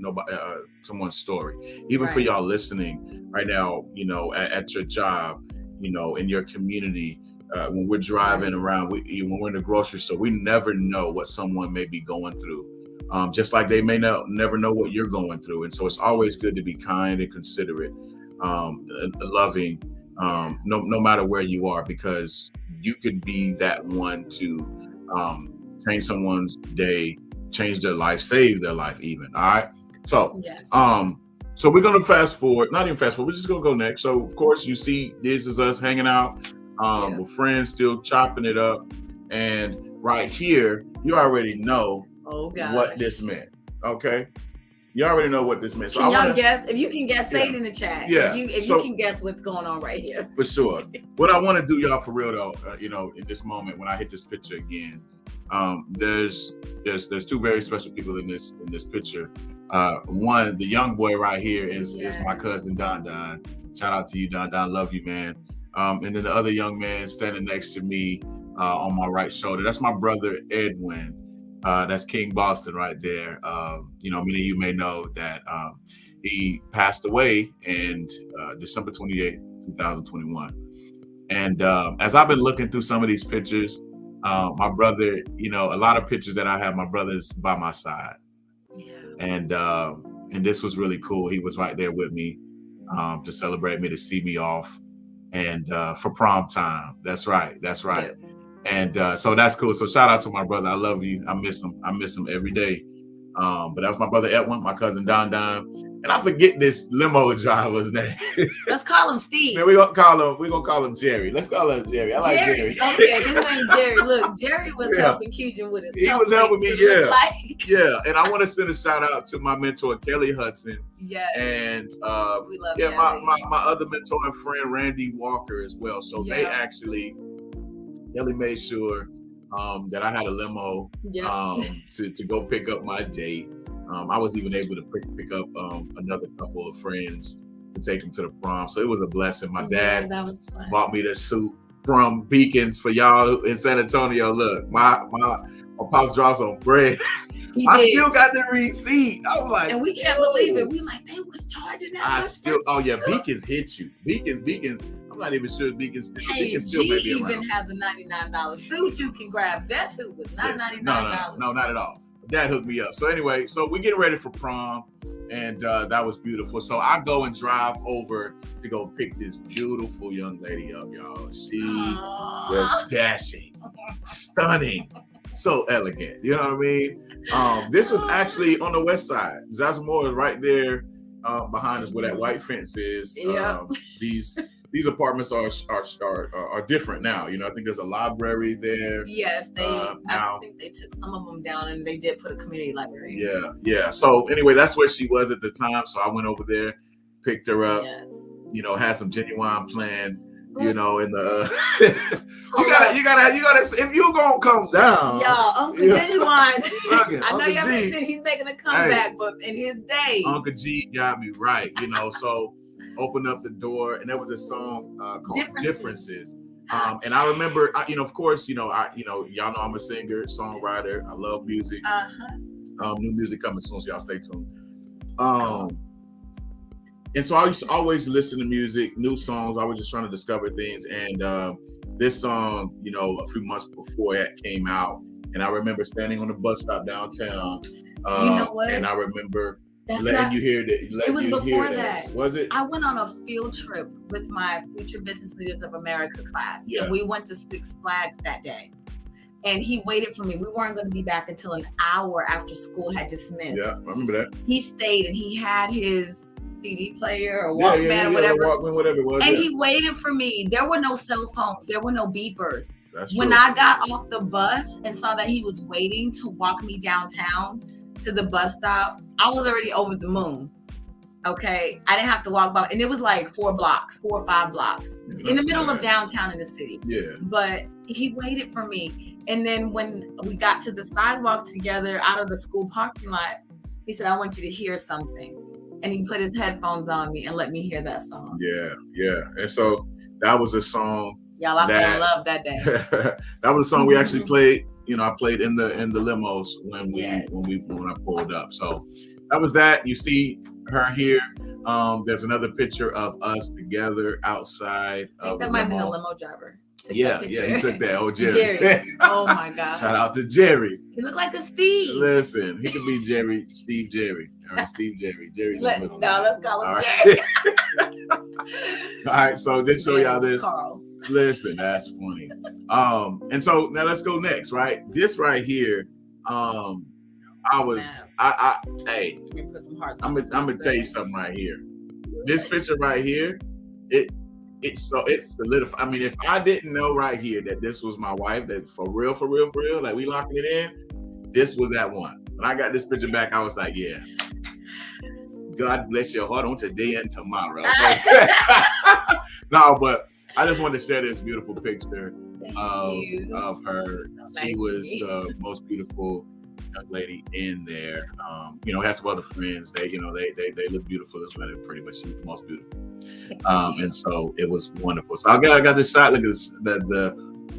someone's story. Even for y'all listening right now, at your job, in your community, when we're driving around, when we're in the grocery store, we never know what someone may be going through. Just like they may never know what you're going through. And so it's always good to be kind and considerate, loving, no matter where you are, because you could be that one to change someone's day, change their life, save their life even. All right. So, so we're going to fast forward, not even fast forward. We're just going to go next. So of course you see, this is us hanging out with friends, still chopping it up. And right here, you already know what this meant. Okay. You already know what this meant. So can y'all guess? If you can guess, say it in the chat. Yeah. If you can guess what's going on right here. For sure. What I want to do, y'all, for real though, in this moment when I hit this picture again, there's 2 very special people in this picture. One, the young boy right here is my cousin Don Don. Shout out to you, Don Don. Love you, man. And then the other young man standing next to me on my right shoulder, that's my brother Edwin. That's King Boston right there. Many of you may know that he passed away in December 28, 2021. And as I've been looking through some of these pictures, my brother, a lot of pictures that I have, my brother's by my side. Yeah. And this was really cool. He was right there with me to celebrate me, to see me off, and for prom time. That's right. Yeah. And so that's cool. So shout out to my brother. I love you. I miss him every day. But that was my brother Edwin, my cousin Don Don. And I forget this limo driver's name. Let's call him Steve. Man, we're gonna call him Jerry. Let's call him Jerry. I like Jerry. Okay, his name's Jerry. Look, Jerry was helping Keedren with his. He was helping me, yeah. And I want to send a shout out to my mentor Kelly Hudson. Yeah. And we love my other mentor and friend Randy Walker as well. So they actually Kelly made sure that I had a limo to go pick up my date. I was even able to pick up another couple of friends to take them to the prom. So it was a blessing. My dad bought me the suit from Beacons for y'all in San Antonio. Look, my pops drops on bread. I still got the receipt. I'm like, and we can't believe it. We like, they was charging that much. Oh yeah, Beacons hit you. Beacons. I'm not even sure Beacons still may be even around. has a $99 suit you can grab. That suit was not $99. No, not at all. Dad hooked me up. So anyway, so we're getting ready for prom, and that was beautiful. So I go and drive over to go pick this beautiful young lady up, y'all. She was dashing, stunning, so elegant. You know what I mean? This was actually on the west side. Zasamora is right there behind us where that white fence is. These apartments are different now. You know, I think there's a library there. Yes, I think they took some of them down, and they did put a community library. Yeah. So anyway, that's where she was at the time. So I went over there, picked her up. Yes. You know, had some Genuine playing. You know, in the you gotta if you gonna come down, y'all, Uncle Genuine. I know y'all G, he's making a comeback, but in his day, Uncle G got me right. You know, so opened up the door, and there was a song called Differences. And I remember, of course, y'all know I'm a singer, songwriter. I love music. New music coming soon, so y'all stay tuned. And so I used to always listen to music, new songs. I was just trying to discover things. And this song, a few months before it came out, and I remember standing on the bus stop downtown. You know what? And I remember letting you hear that. It was before that. Was it? I went on a field trip with my Future Business Leaders of America class. Yeah. And we went to Six Flags that day. And he waited for me. We weren't going to be back until an hour after school had dismissed. Yeah, I remember that. He stayed, and he had his CD player or Walkman or whatever. Walkman, whatever it was. And he waited for me. There were no cell phones. There were no beepers. That's true. When I got off the bus and saw that he was waiting to walk me downtown to the bus stop, I was already over the moon. Okay. I didn't have to walk by. And it was like 4 or 5 blocks in the middle of downtown in the city. Yeah. But he waited for me. And then when we got to the sidewalk together out of the school parking lot, he said, I want you to hear something. And he put his headphones on me and let me hear that song. Yeah. And so that was a song. Y'all, I fell in love that day. That was a song we actually played. I played in the limos when I pulled up. So that was that. You see her here. There's another picture of us together outside. I think that might be the limo driver. Yeah, he took that. Oh, Jerry. Oh my God. Shout out to Jerry. He looked like a Steve. Listen, he could be Jerry, Steve Jerry. Or Steve Jerry. Jerry's let's call him Jerry. All right, so this show y'all this. Carl. Listen, that's funny. And so now let's go next, right? This right here, hey, put some hearts I'm gonna tell you something right here. This picture right here, it's solidified. I mean, if I didn't know right here that this was my wife, that for real, like we locking it in, this was that one. When I got this picture back, I was like, yeah. God bless your heart on today and tomorrow. Okay? No, but I just wanted to share this beautiful picture of her. She was the most beautiful young lady in there. Has some other friends. They look beautiful as well. They're pretty much the most beautiful. And so it was wonderful. So I got this shot. Look at this.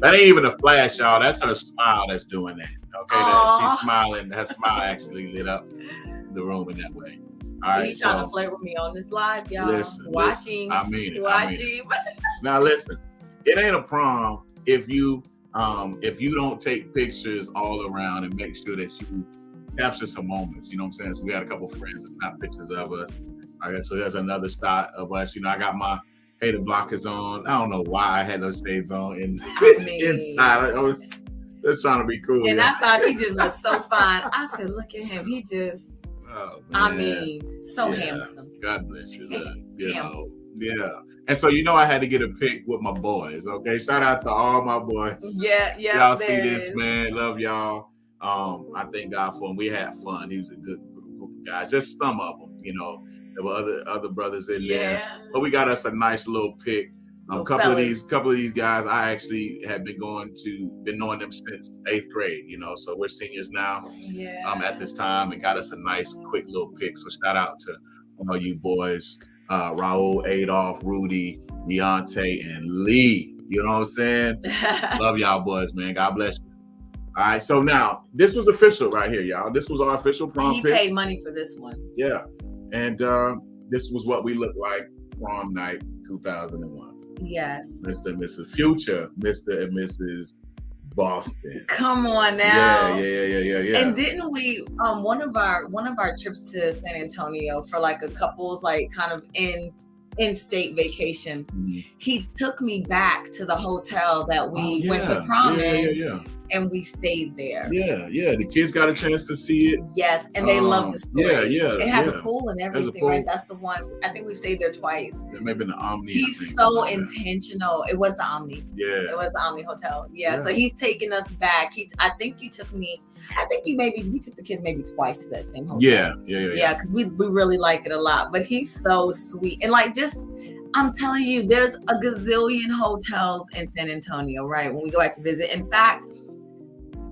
That ain't even a flash, y'all. That's her smile that's doing that. Okay, she's smiling. Her smile actually lit up the room in that way. All right, you trying to flirt with me on this live, y'all? Listen, I mean it. Watching. Now listen, it ain't a prom if you don't take pictures all around and make sure that you capture some moments. You know what I'm saying? So we had a couple friends that snapped pictures of us. All right, so there's another shot of us. I got my hater blockers on. I don't know why I had those shades on inside. I was just trying to be cool. And I thought he just looked so fine. I said, look at him. He just, handsome. God bless you. Yeah. And so I had to get a pic with my boys. Okay, shout out to all my boys. Yeah. Y'all see this, man? Love y'all. I thank God for him. We had fun. He was a good group of guys. Just some of them, There were other brothers in there, but we got us a nice little pic. A couple of these guys, I actually have been knowing them since 8th grade. So we're seniors now. Yeah. At this time, and got us a nice quick little pic. So shout out to all you boys, Raul, Adolph, Rudy, Deontay, and Lee. You know what I'm saying? Love y'all boys, man. God bless you. All right, so now this was official right here, y'all. This was our official prom He pic. paid money for this one. Yeah, and this was what we looked like prom night 2001. Yes. Mr. and Mrs. Future, Mr. and Mrs. Boston. Come on now. Yeah. And didn't we one of our trips to San Antonio for like a couple's like kind of in-state vacation, he took me back to the hotel that we went to prom in, and we stayed there. Yeah. The kids got a chance to see it. Yes, and they love the story. Yeah. It has a pool and everything, right? That's the one. I think we stayed there twice. It may have been the Omni. He's so intentional. It was the Omni. Yeah. It was the Omni Hotel. Yeah. So he's taking us back. I think you took me. I think we took the kids maybe twice to that same hotel. Yeah. Because we really like it a lot. But he's so sweet. And like I'm telling you, there's a gazillion hotels in San Antonio, right? When we go out to visit. In fact,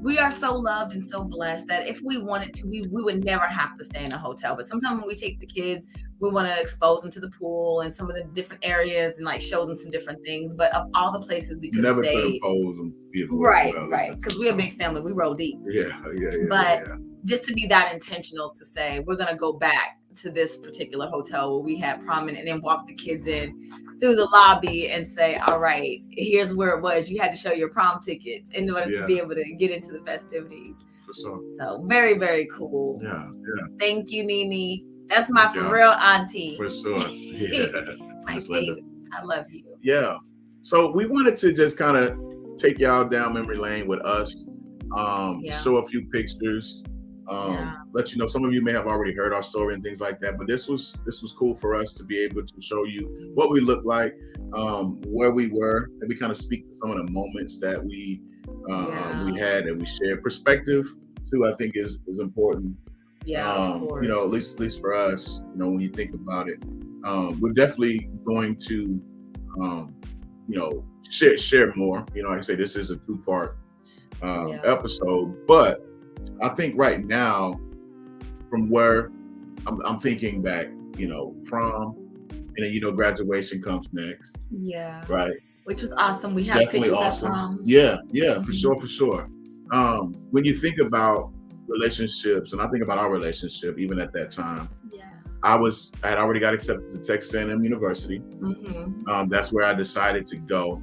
we are so loved and so blessed that if we wanted to, we would never have to stay in a hotel. But sometimes when we take the kids, we want to expose them to the pool and some of the different areas and like show them some different things. But of all the places we could have stayed, never to impose them. Right. Because we're a big family. We roll deep. Yeah. But just to be that intentional to say, we're going to go back to this particular hotel where we had prom and then walk the kids in through the lobby and say, all right, here's where it was. You had to show your prom tickets in order to be able to get into the festivities. For sure. So very, very cool. Yeah. Thank you, Nene. That's my for real auntie. For sure. Yeah. My favorite. I love you. Yeah. So we wanted to just kind of take y'all down memory lane with us. Show a few pictures. Let you know, some of you may have already heard our story and things like that, but this was cool for us to be able to show you what we look like, where we were, and we kind of speak to some of the moments that we had and we shared. Perspective too, I think is important. Of course. At least for us, when you think about it, we're definitely going to share more. Like I say, this is a 2-part episode, but I think right now, from where I'm thinking back, prom, and then graduation comes next. Yeah. Right. Which was awesome. We had Definitely pictures awesome. at prom. Yeah, for sure. When you think about relationships, and I think about our relationship, even at that time, I had already got accepted to Texas A&M University. Mm-hmm. That's where I decided to go.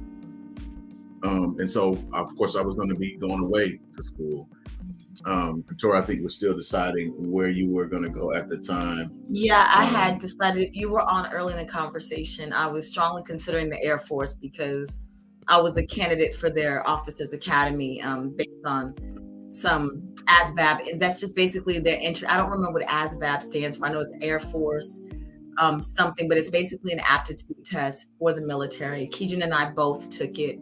And so, of course, I was going to be going away to school. Keturah, I think, was still deciding where you were going to go at the time. Yeah, I had decided, if you were on early in the conversation, I was strongly considering the Air Force because I was a candidate for their Officers Academy based on some ASVAB. And that's just basically their entry. I don't remember what ASVAB stands for. I know it's Air Force something, but it's basically an aptitude test for the military. Keedren and I both took it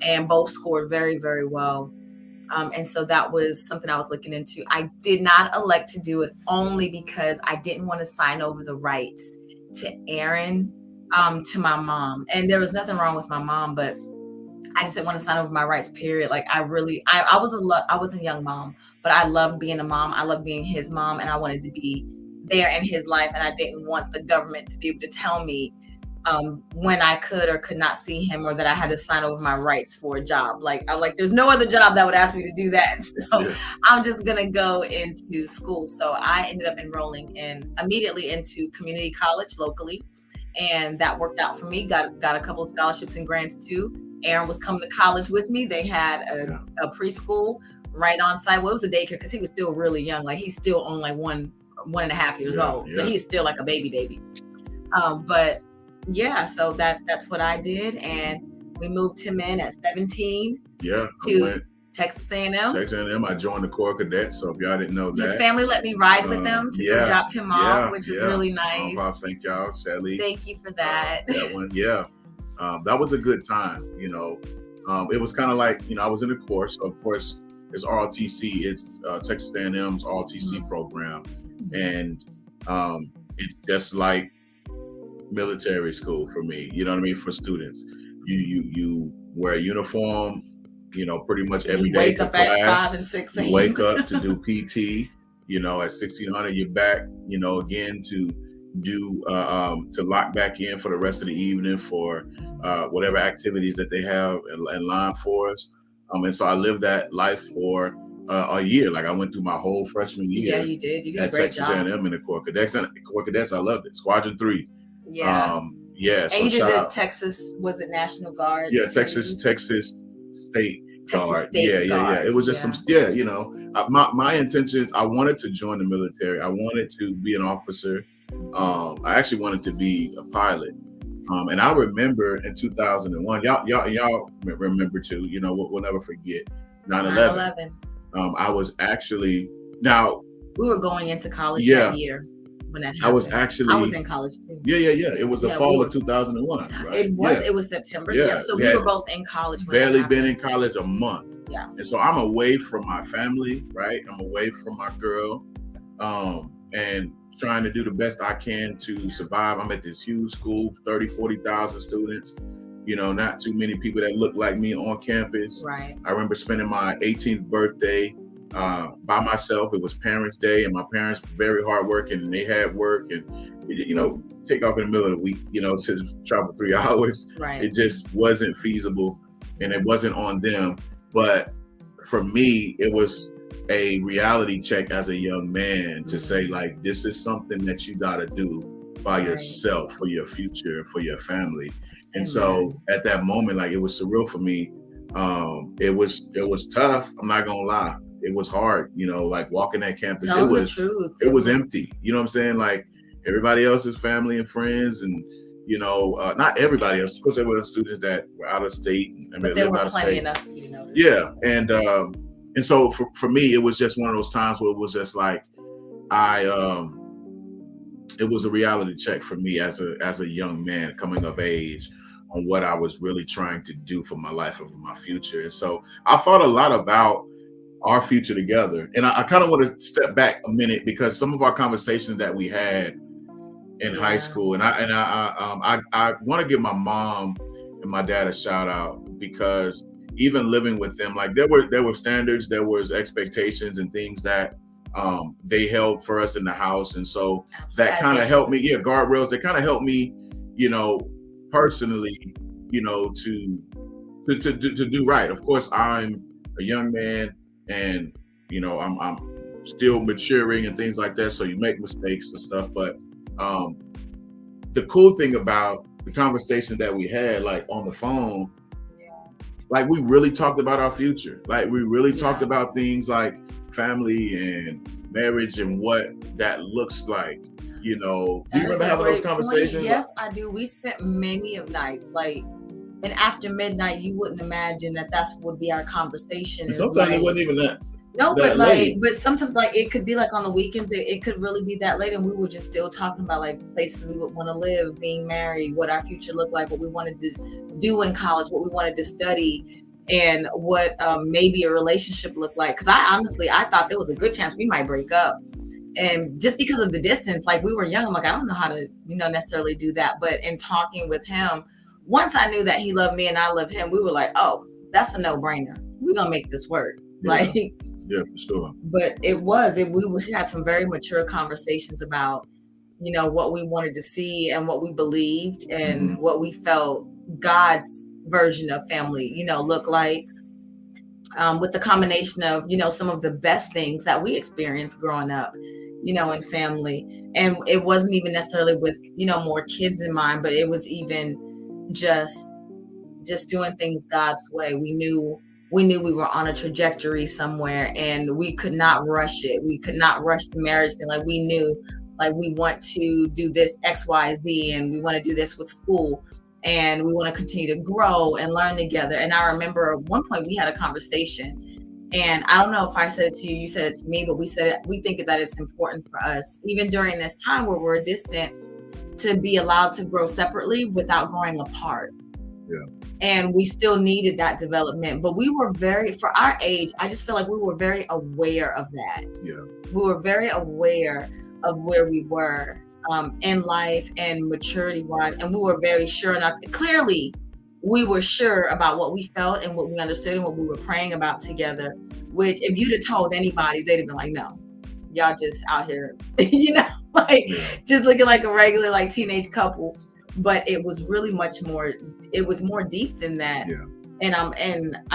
and both scored very, very well. And so that was something I was looking into. I did not elect to do it only because I didn't want to sign over the rights to Aaron, to my mom. And there was nothing wrong with my mom, but I just didn't want to sign over my rights, period. Like I was a young mom, but I loved being a mom. I loved being his mom, and I wanted to be there in his life. And I didn't want the government to be able to tell me when I could or could not see him, or that I had to sign over my rights for a job. There's no other job that would ask me to do that. So I'm just going to go into school. So I ended up enrolling immediately into community college locally. And that worked out for me. Got a couple of scholarships and grants too. Aaron was coming to college with me. They had a preschool right on site. Well, it was a daycare because he was still really young. Like he's still only like one and a half years old. So he's still like a baby. But yeah, so that's what I did, and we moved him in at 17. To Texas A&M. Texas A&M. I joined the Corps Cadets, so if y'all didn't know that. His family let me ride with them to go drop him off, which was really nice. Thank y'all, Shelly. Thank you for that. That one, that was a good time. It was kind of like, I was in the Corps. So of course, it's ROTC. It's Texas A&M's ROTC program, and it's just like military school for me, you know what I mean, for students. You wear a uniform, pretty much every day to class. Wake up at 5 and 6 a.m. You wake up to do PT, at 1600 you're back, again to do to lock back in for the rest of the evening for whatever activities that they have in line for us. And so I lived that life for a year. Like I went through my whole freshman year. Yeah, you did. You did a at great Texas job. A&M in the Corps Cadets. And Corps Cadets, I loved it. Squadron 3. Yeah. Yeah. And So you did shout the out. Texas, was it National Guard? Yeah, Texas State Texas Guard. State Yeah. Guard. It was just some. Yeah, my intentions. I wanted to join the military. I wanted to be an officer. I actually wanted to be a pilot. And I remember in 2001, y'all remember too. We'll never forget 9/11. 9/11. I was actually now. We were going into college Yeah. that year when that happened. I was in college too. Yeah. It was the fall of 2001, right? It was September. Yeah. So we were both in college. When barely been in college a month. Yeah. And so I'm away from my family, right? I'm away from my girl, and trying to do the best I can to survive. I'm at this huge school, 30, 40,000 students. Not too many people that look like me on campus. Right. I remember spending my 18th birthday by myself. It was Parents' Day, and my parents were very hardworking, and they had work, and take off in the middle of the week, to travel 3 hours. Right. It just wasn't feasible, and it wasn't on them. But for me, it was a reality check as a young man to say, like, this is something that you got to do by yourself for your future, for your family. And so at that moment, like, it was surreal for me. It was tough. I'm not gonna lie. It was hard, like walking that campus. Tell the truth. It was empty. You know what I'm saying? Like everybody else's family and friends, and not everybody else. Of course, there were students that were out of state. But there were plenty enough for you to notice. Yeah, and so for me, it was just one of those times where it was just like it was a reality check for me as a young man coming of age on what I was really trying to do for my life and for my future. And so I thought a lot about our future together. And I kind of want to step back a minute, because some of our conversations that we had in high school, and I want to give my mom and my dad a shout out, because even living with them, like there were standards, there was expectations and things that they held for us in the house. And so that kind of helped me, guardrails, that kind of helped me, personally, to do right. Of course, I'm a young man, and I'm still maturing and things like that. So you make mistakes and stuff. But the cool thing about the conversation that we had, like on the phone, like we really talked about our future. Like we really talked about things like family and marriage and what that looks like. Do you remember having those conversations? Yes, I do. We spent many of nights, like, and after midnight, you wouldn't imagine that that's would be our conversation. And sometimes it wasn't even that. No, that but late. but sometimes, like, it could be like on the weekends, it could really be that late, and we were just still talking about like places we would want to live, being married, what our future looked like, what we wanted to do in college, what we wanted to study, and what maybe a relationship looked like. Because I thought there was a good chance we might break up. And just because of the distance, like we were young, I'm like, I don't know how to, necessarily do that. But in talking with him, once I knew that he loved me and I loved him, we were like, oh, that's a no-brainer. We're going to make this work. Yeah, for sure. But we had some very mature conversations about, what we wanted to see and what we believed and what we felt God's version of family, looked like. With the combination of, some of the best things that we experienced growing up, in family. And it wasn't even necessarily with, more kids in mind, but it was even just doing things God's way. We knew we were on a trajectory somewhere, and we could not rush it. We could not rush the marriage thing. Like we knew, like we want to do this X, Y, Z, and we want to do this with school. And we want to continue to grow and learn together. And I remember at one point we had a conversation, and I don't know if I said it to you, you said it to me, but we think that it's important for us, even during this time where we're distant, to be allowed to grow separately without growing apart. Yeah. And we still needed that development, but we were for our age, I just feel like we were very aware of that. Yeah. We were very aware of where we were in life and maturity wise, and we were very sure enough. Clearly, we were sure about what we felt and what we understood and what we were praying about together. Which, if you'd have told anybody, they'd have been like, "No, y'all just out here, just looking like a regular teenage couple." But it was really much more. It was more deep than that. Yeah. And I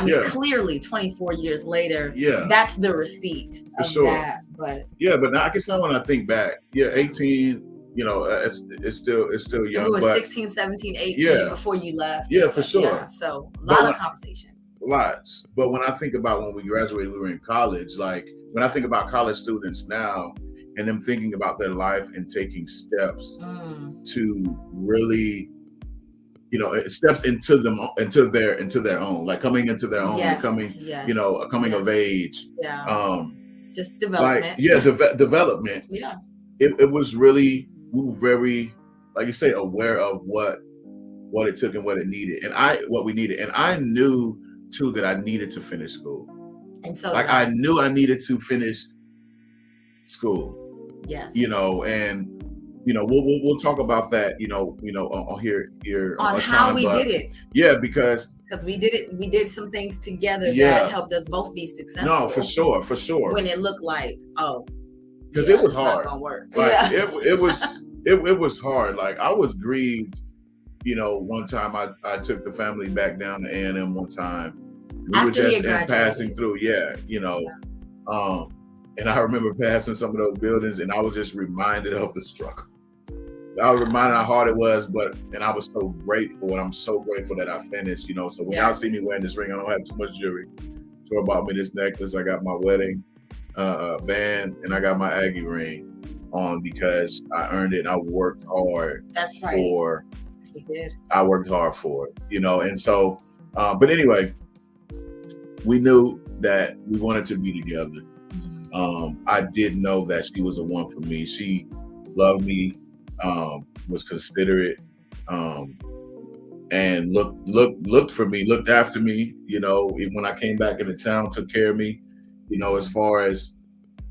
mean, Yeah. clearly 24 years later, Yeah. that's the receipt For of sure. that. But yeah, but now I guess now when I think back, 18, it's still it young, was but 16, 17, 18 yeah, before you left. yeah, and for stuff. sure. Yeah, so a But lot of conversation. Lots. But when I think about when we graduated, we were in college, like when I think about college students now and them thinking about their life and taking steps to really, steps into their own, like coming into their own and coming, coming of age. Just development. Development. Yeah. It was really, we were very, like you say, aware of what it took and what we needed. And I knew too that I needed to finish school. And so like I knew I needed to finish school. Yes. And we'll talk about that, on here on how we did it. Yeah, because we did some things together that helped us both be successful. No, for sure. When it looked like, because it was hard. Not gonna work. Like it was hard. Like I was grieved. One time I took the family back down to A&M one time. We were just passing through. And I remember passing some of those buildings, and I was just reminded of the struggle. I was reminded how hard it was, and I was so grateful, and I'm so grateful that I finished. So when y'all see me wearing this ring, I don't have too much jewelry. So bought me this necklace. I got my wedding band, and I got my Aggie ring on because I earned it. And I worked hard. That's right. You did. I worked hard for it, and so. But anyway, we knew that we wanted to be together. I did know that she was the one for me. She loved me, was considerate, and looked for me, looked after me. Even when I came back into town, took care of me. As far as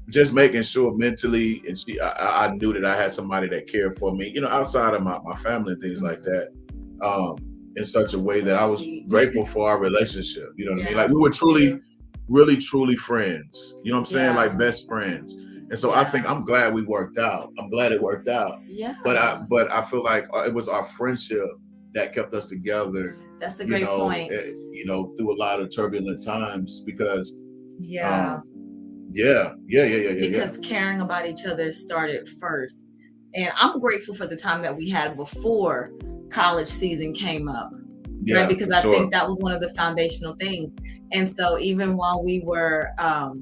just making sure mentally, and I knew that I had somebody that cared for me. Outside of my family and things like that. In such a way that I was grateful for our relationship. You know what I mean? Like we were really, truly friends. You know what I'm saying? Like best friends. And so I think I'm glad we worked out. I'm glad it worked out. Yeah. But I feel like it was our friendship that kept us together. That's a great point. Through a lot of turbulent times because because caring about each other started first. And I'm grateful for the time that we had before college season came up. Right, because I think that was one of the foundational things. And so even while we were, I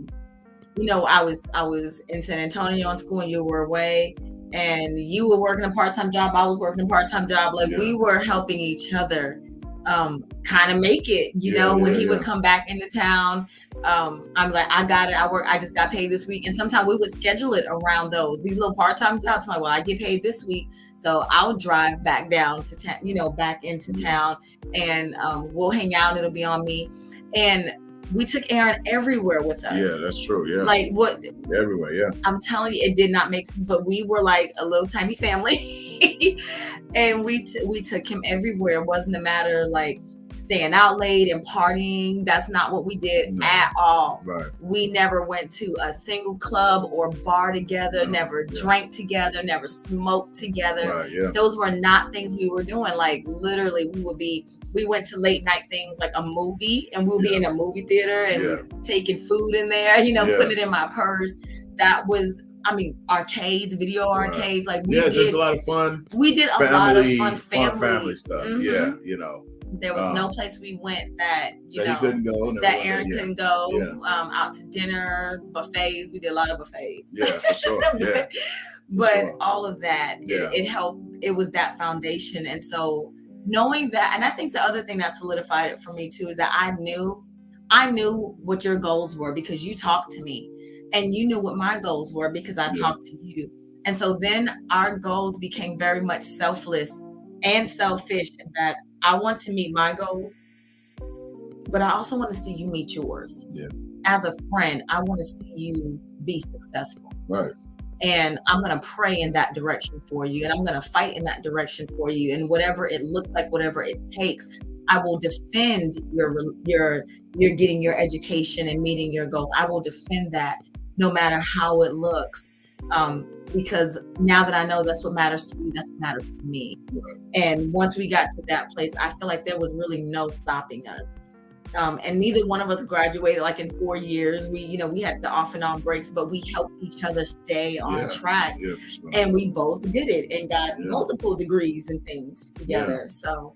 was in San Antonio in school and you were away, and you were working a part-time job, I was working a part-time job. Like we were helping each other kind of make it, when he would come back into town. I'm like, I got it. I just got paid this week. And sometimes we would schedule it around these little part-time jobs. I'm like, well, I get paid this week, so I'll drive back down to town, back into town, and we'll hang out. It'll be on me. And we took Aaron everywhere with us. Yeah, that's true. Yeah. Like what? Everywhere. Yeah. I'm telling you, it did not make sense, but we were like a little tiny family. And we took him everywhere. It wasn't a matter of like staying out late and partying. That's not what we did at all. Right. We never went to a single club or bar together, never drank together, never smoked together. Right, yeah. Those were not things we were doing. Like literally we went to late night things like a movie, and we'll be in a movie theater and taking food in there, putting it in my purse. That was, arcades, video arcades. Like we did just a lot of fun. We did a lot of fun family stuff. Mm-hmm. Yeah, There was no place we went that he couldn't go. That Aaron couldn't go. Out to dinner, buffets. We did a lot of buffets. Yeah, for sure. Yeah. But all of that, it helped. It was that foundation, and so knowing that, and I think the other thing that solidified it for me too is that I knew what your goals were because you talked to me, and you knew what my goals were because I talked to you. And so then our goals became very much selfless and selfish, in that I want to meet my goals, but I also want to see you meet yours. Yeah. As a friend, I want to see you be successful. Right. And I'm going to pray in that direction for you. And I'm going to fight in that direction for you. And whatever it looks like, whatever it takes, I will defend your getting your education and meeting your goals. I will defend that no matter how it looks. Because now that I know that's what matters to you, that's what matters to me. Right. And once we got to that place, I feel like there was really no stopping us. And neither one of us graduated like in 4 years. We had the off and on breaks, but we helped each other stay on track. Yeah, for sure. And we both did it and got Yeah. multiple degrees and things together. So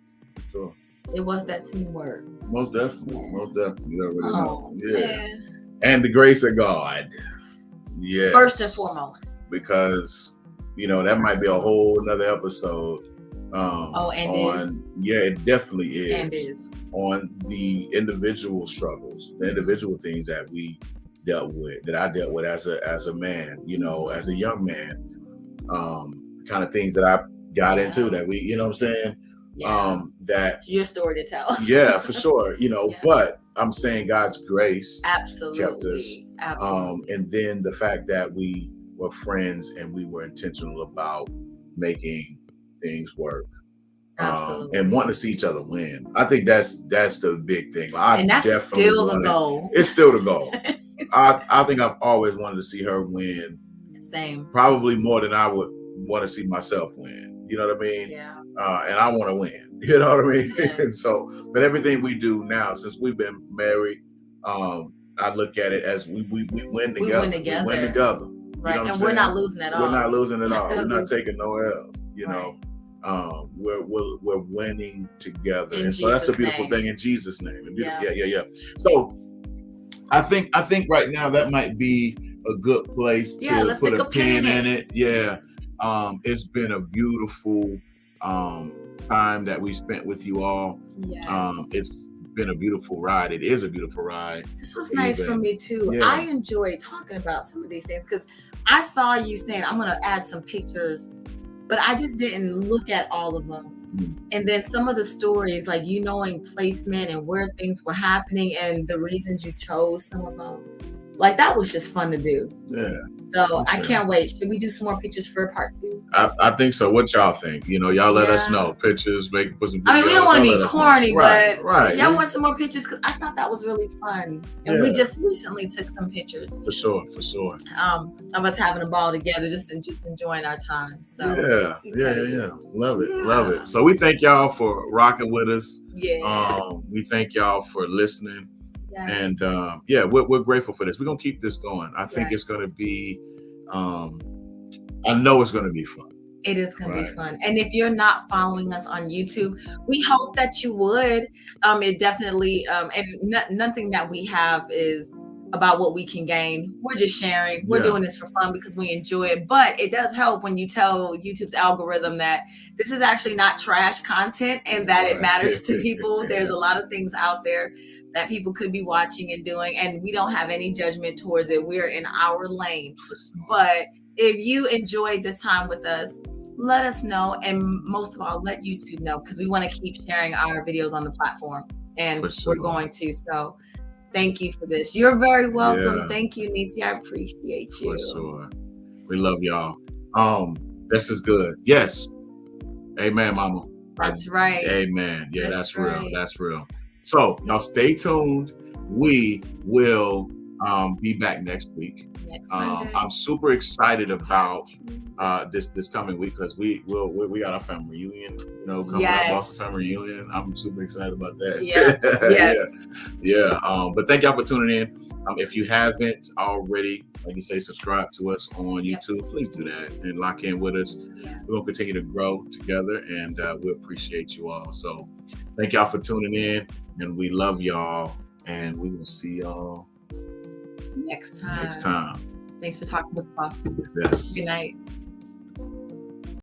Sure. it was that teamwork. Most definitely. Most definitely. You already know. Yeah. Man. And the grace of God. Yeah. First and foremost. Because, that might be a whole nother episode. Yeah, it definitely is. And is. On the individual struggles, the individual things that we dealt with, that I dealt with as a man, as a young man, kind of things that I got into that we, you know what I'm saying? Yeah. That your story to tell. Yeah, for sure. But I'm saying God's grace absolutely kept us. Absolutely. And then the fact that we were friends and we were intentional about making things work. And wanting to see each other win. I think that's the big thing. And that's still the goal. It's still the goal. I think I've always wanted to see her win. Same. Probably more than I would want to see myself win. You know what I mean? Yeah. And I want to win. You know what I mean? Yes. And so, but everything we do now, since we've been married, I look at it as we win together. We win together. Right. And we're not losing at all. We're not losing at all. We're not taking nowhere else. We're winning together, and so that's a beautiful thing in Jesus' name. Yeah. So I think right now that might be a good place to put a pin in it. Yeah. It's been a beautiful time that we spent with you all. Yes. It's been a beautiful ride. It is a beautiful ride. This was nice for me too. Yeah. I enjoyed talking about some of these things because I saw you saying I'm going to add some pictures, but I just didn't look at all of them. And then some of the stories, like knowing placement and where things were happening and the reasons you chose some of them, like that was just fun to do. Yeah. So I can't wait. Should we do some more pictures for part 2? I think so. What y'all think? Y'all let us know. Pictures, put some pictures. I mean, we don't want to be corny, but right. Y'all want some more pictures? Because I thought that was really fun. And we just recently took some pictures. For sure. Of us having a ball together, just enjoying our time. So yeah. Love it. So we thank y'all for rocking with us. Yeah. We thank y'all for listening. Yes. And we're grateful for this. We're gonna keep this going. I think it's gonna be I know it's gonna be fun. It is gonna be fun. And if you're not following us on YouTube, we hope that you would. It definitely and nothing that we have is about what we can gain. We're just sharing. We're doing this for fun because we enjoy it. But it does help when you tell YouTube's algorithm that this is actually not trash content and that it matters to people. There's a lot of things out there that people could be watching and doing, and we don't have any judgment towards it. We're in our lane. But if you enjoyed this time with us, let us know, and most of all, let YouTube know, because we want to keep sharing our videos on the platform, and we're going to. So thank you for this. You're very welcome. Yeah. Thank you, Nisi. I appreciate you. For sure. We love y'all. This is good. Yes. Amen, mama. That's right. Amen. Yeah, that's real. That's real. So y'all stay tuned. We will be back next week. I'm super excited about this coming week because we got our family reunion, coming up, Boston family reunion. I'm super excited about that. Yeah. Yes. Yeah. But thank y'all for tuning in. If you haven't already, like you say, subscribe to us on YouTube. Please do that and lock in with us. We're gonna continue to grow together, and we appreciate you all. So thank y'all for tuning in, and we love y'all, and we will see y'all next time. Thanks for talking with Boston. Yes. Good night.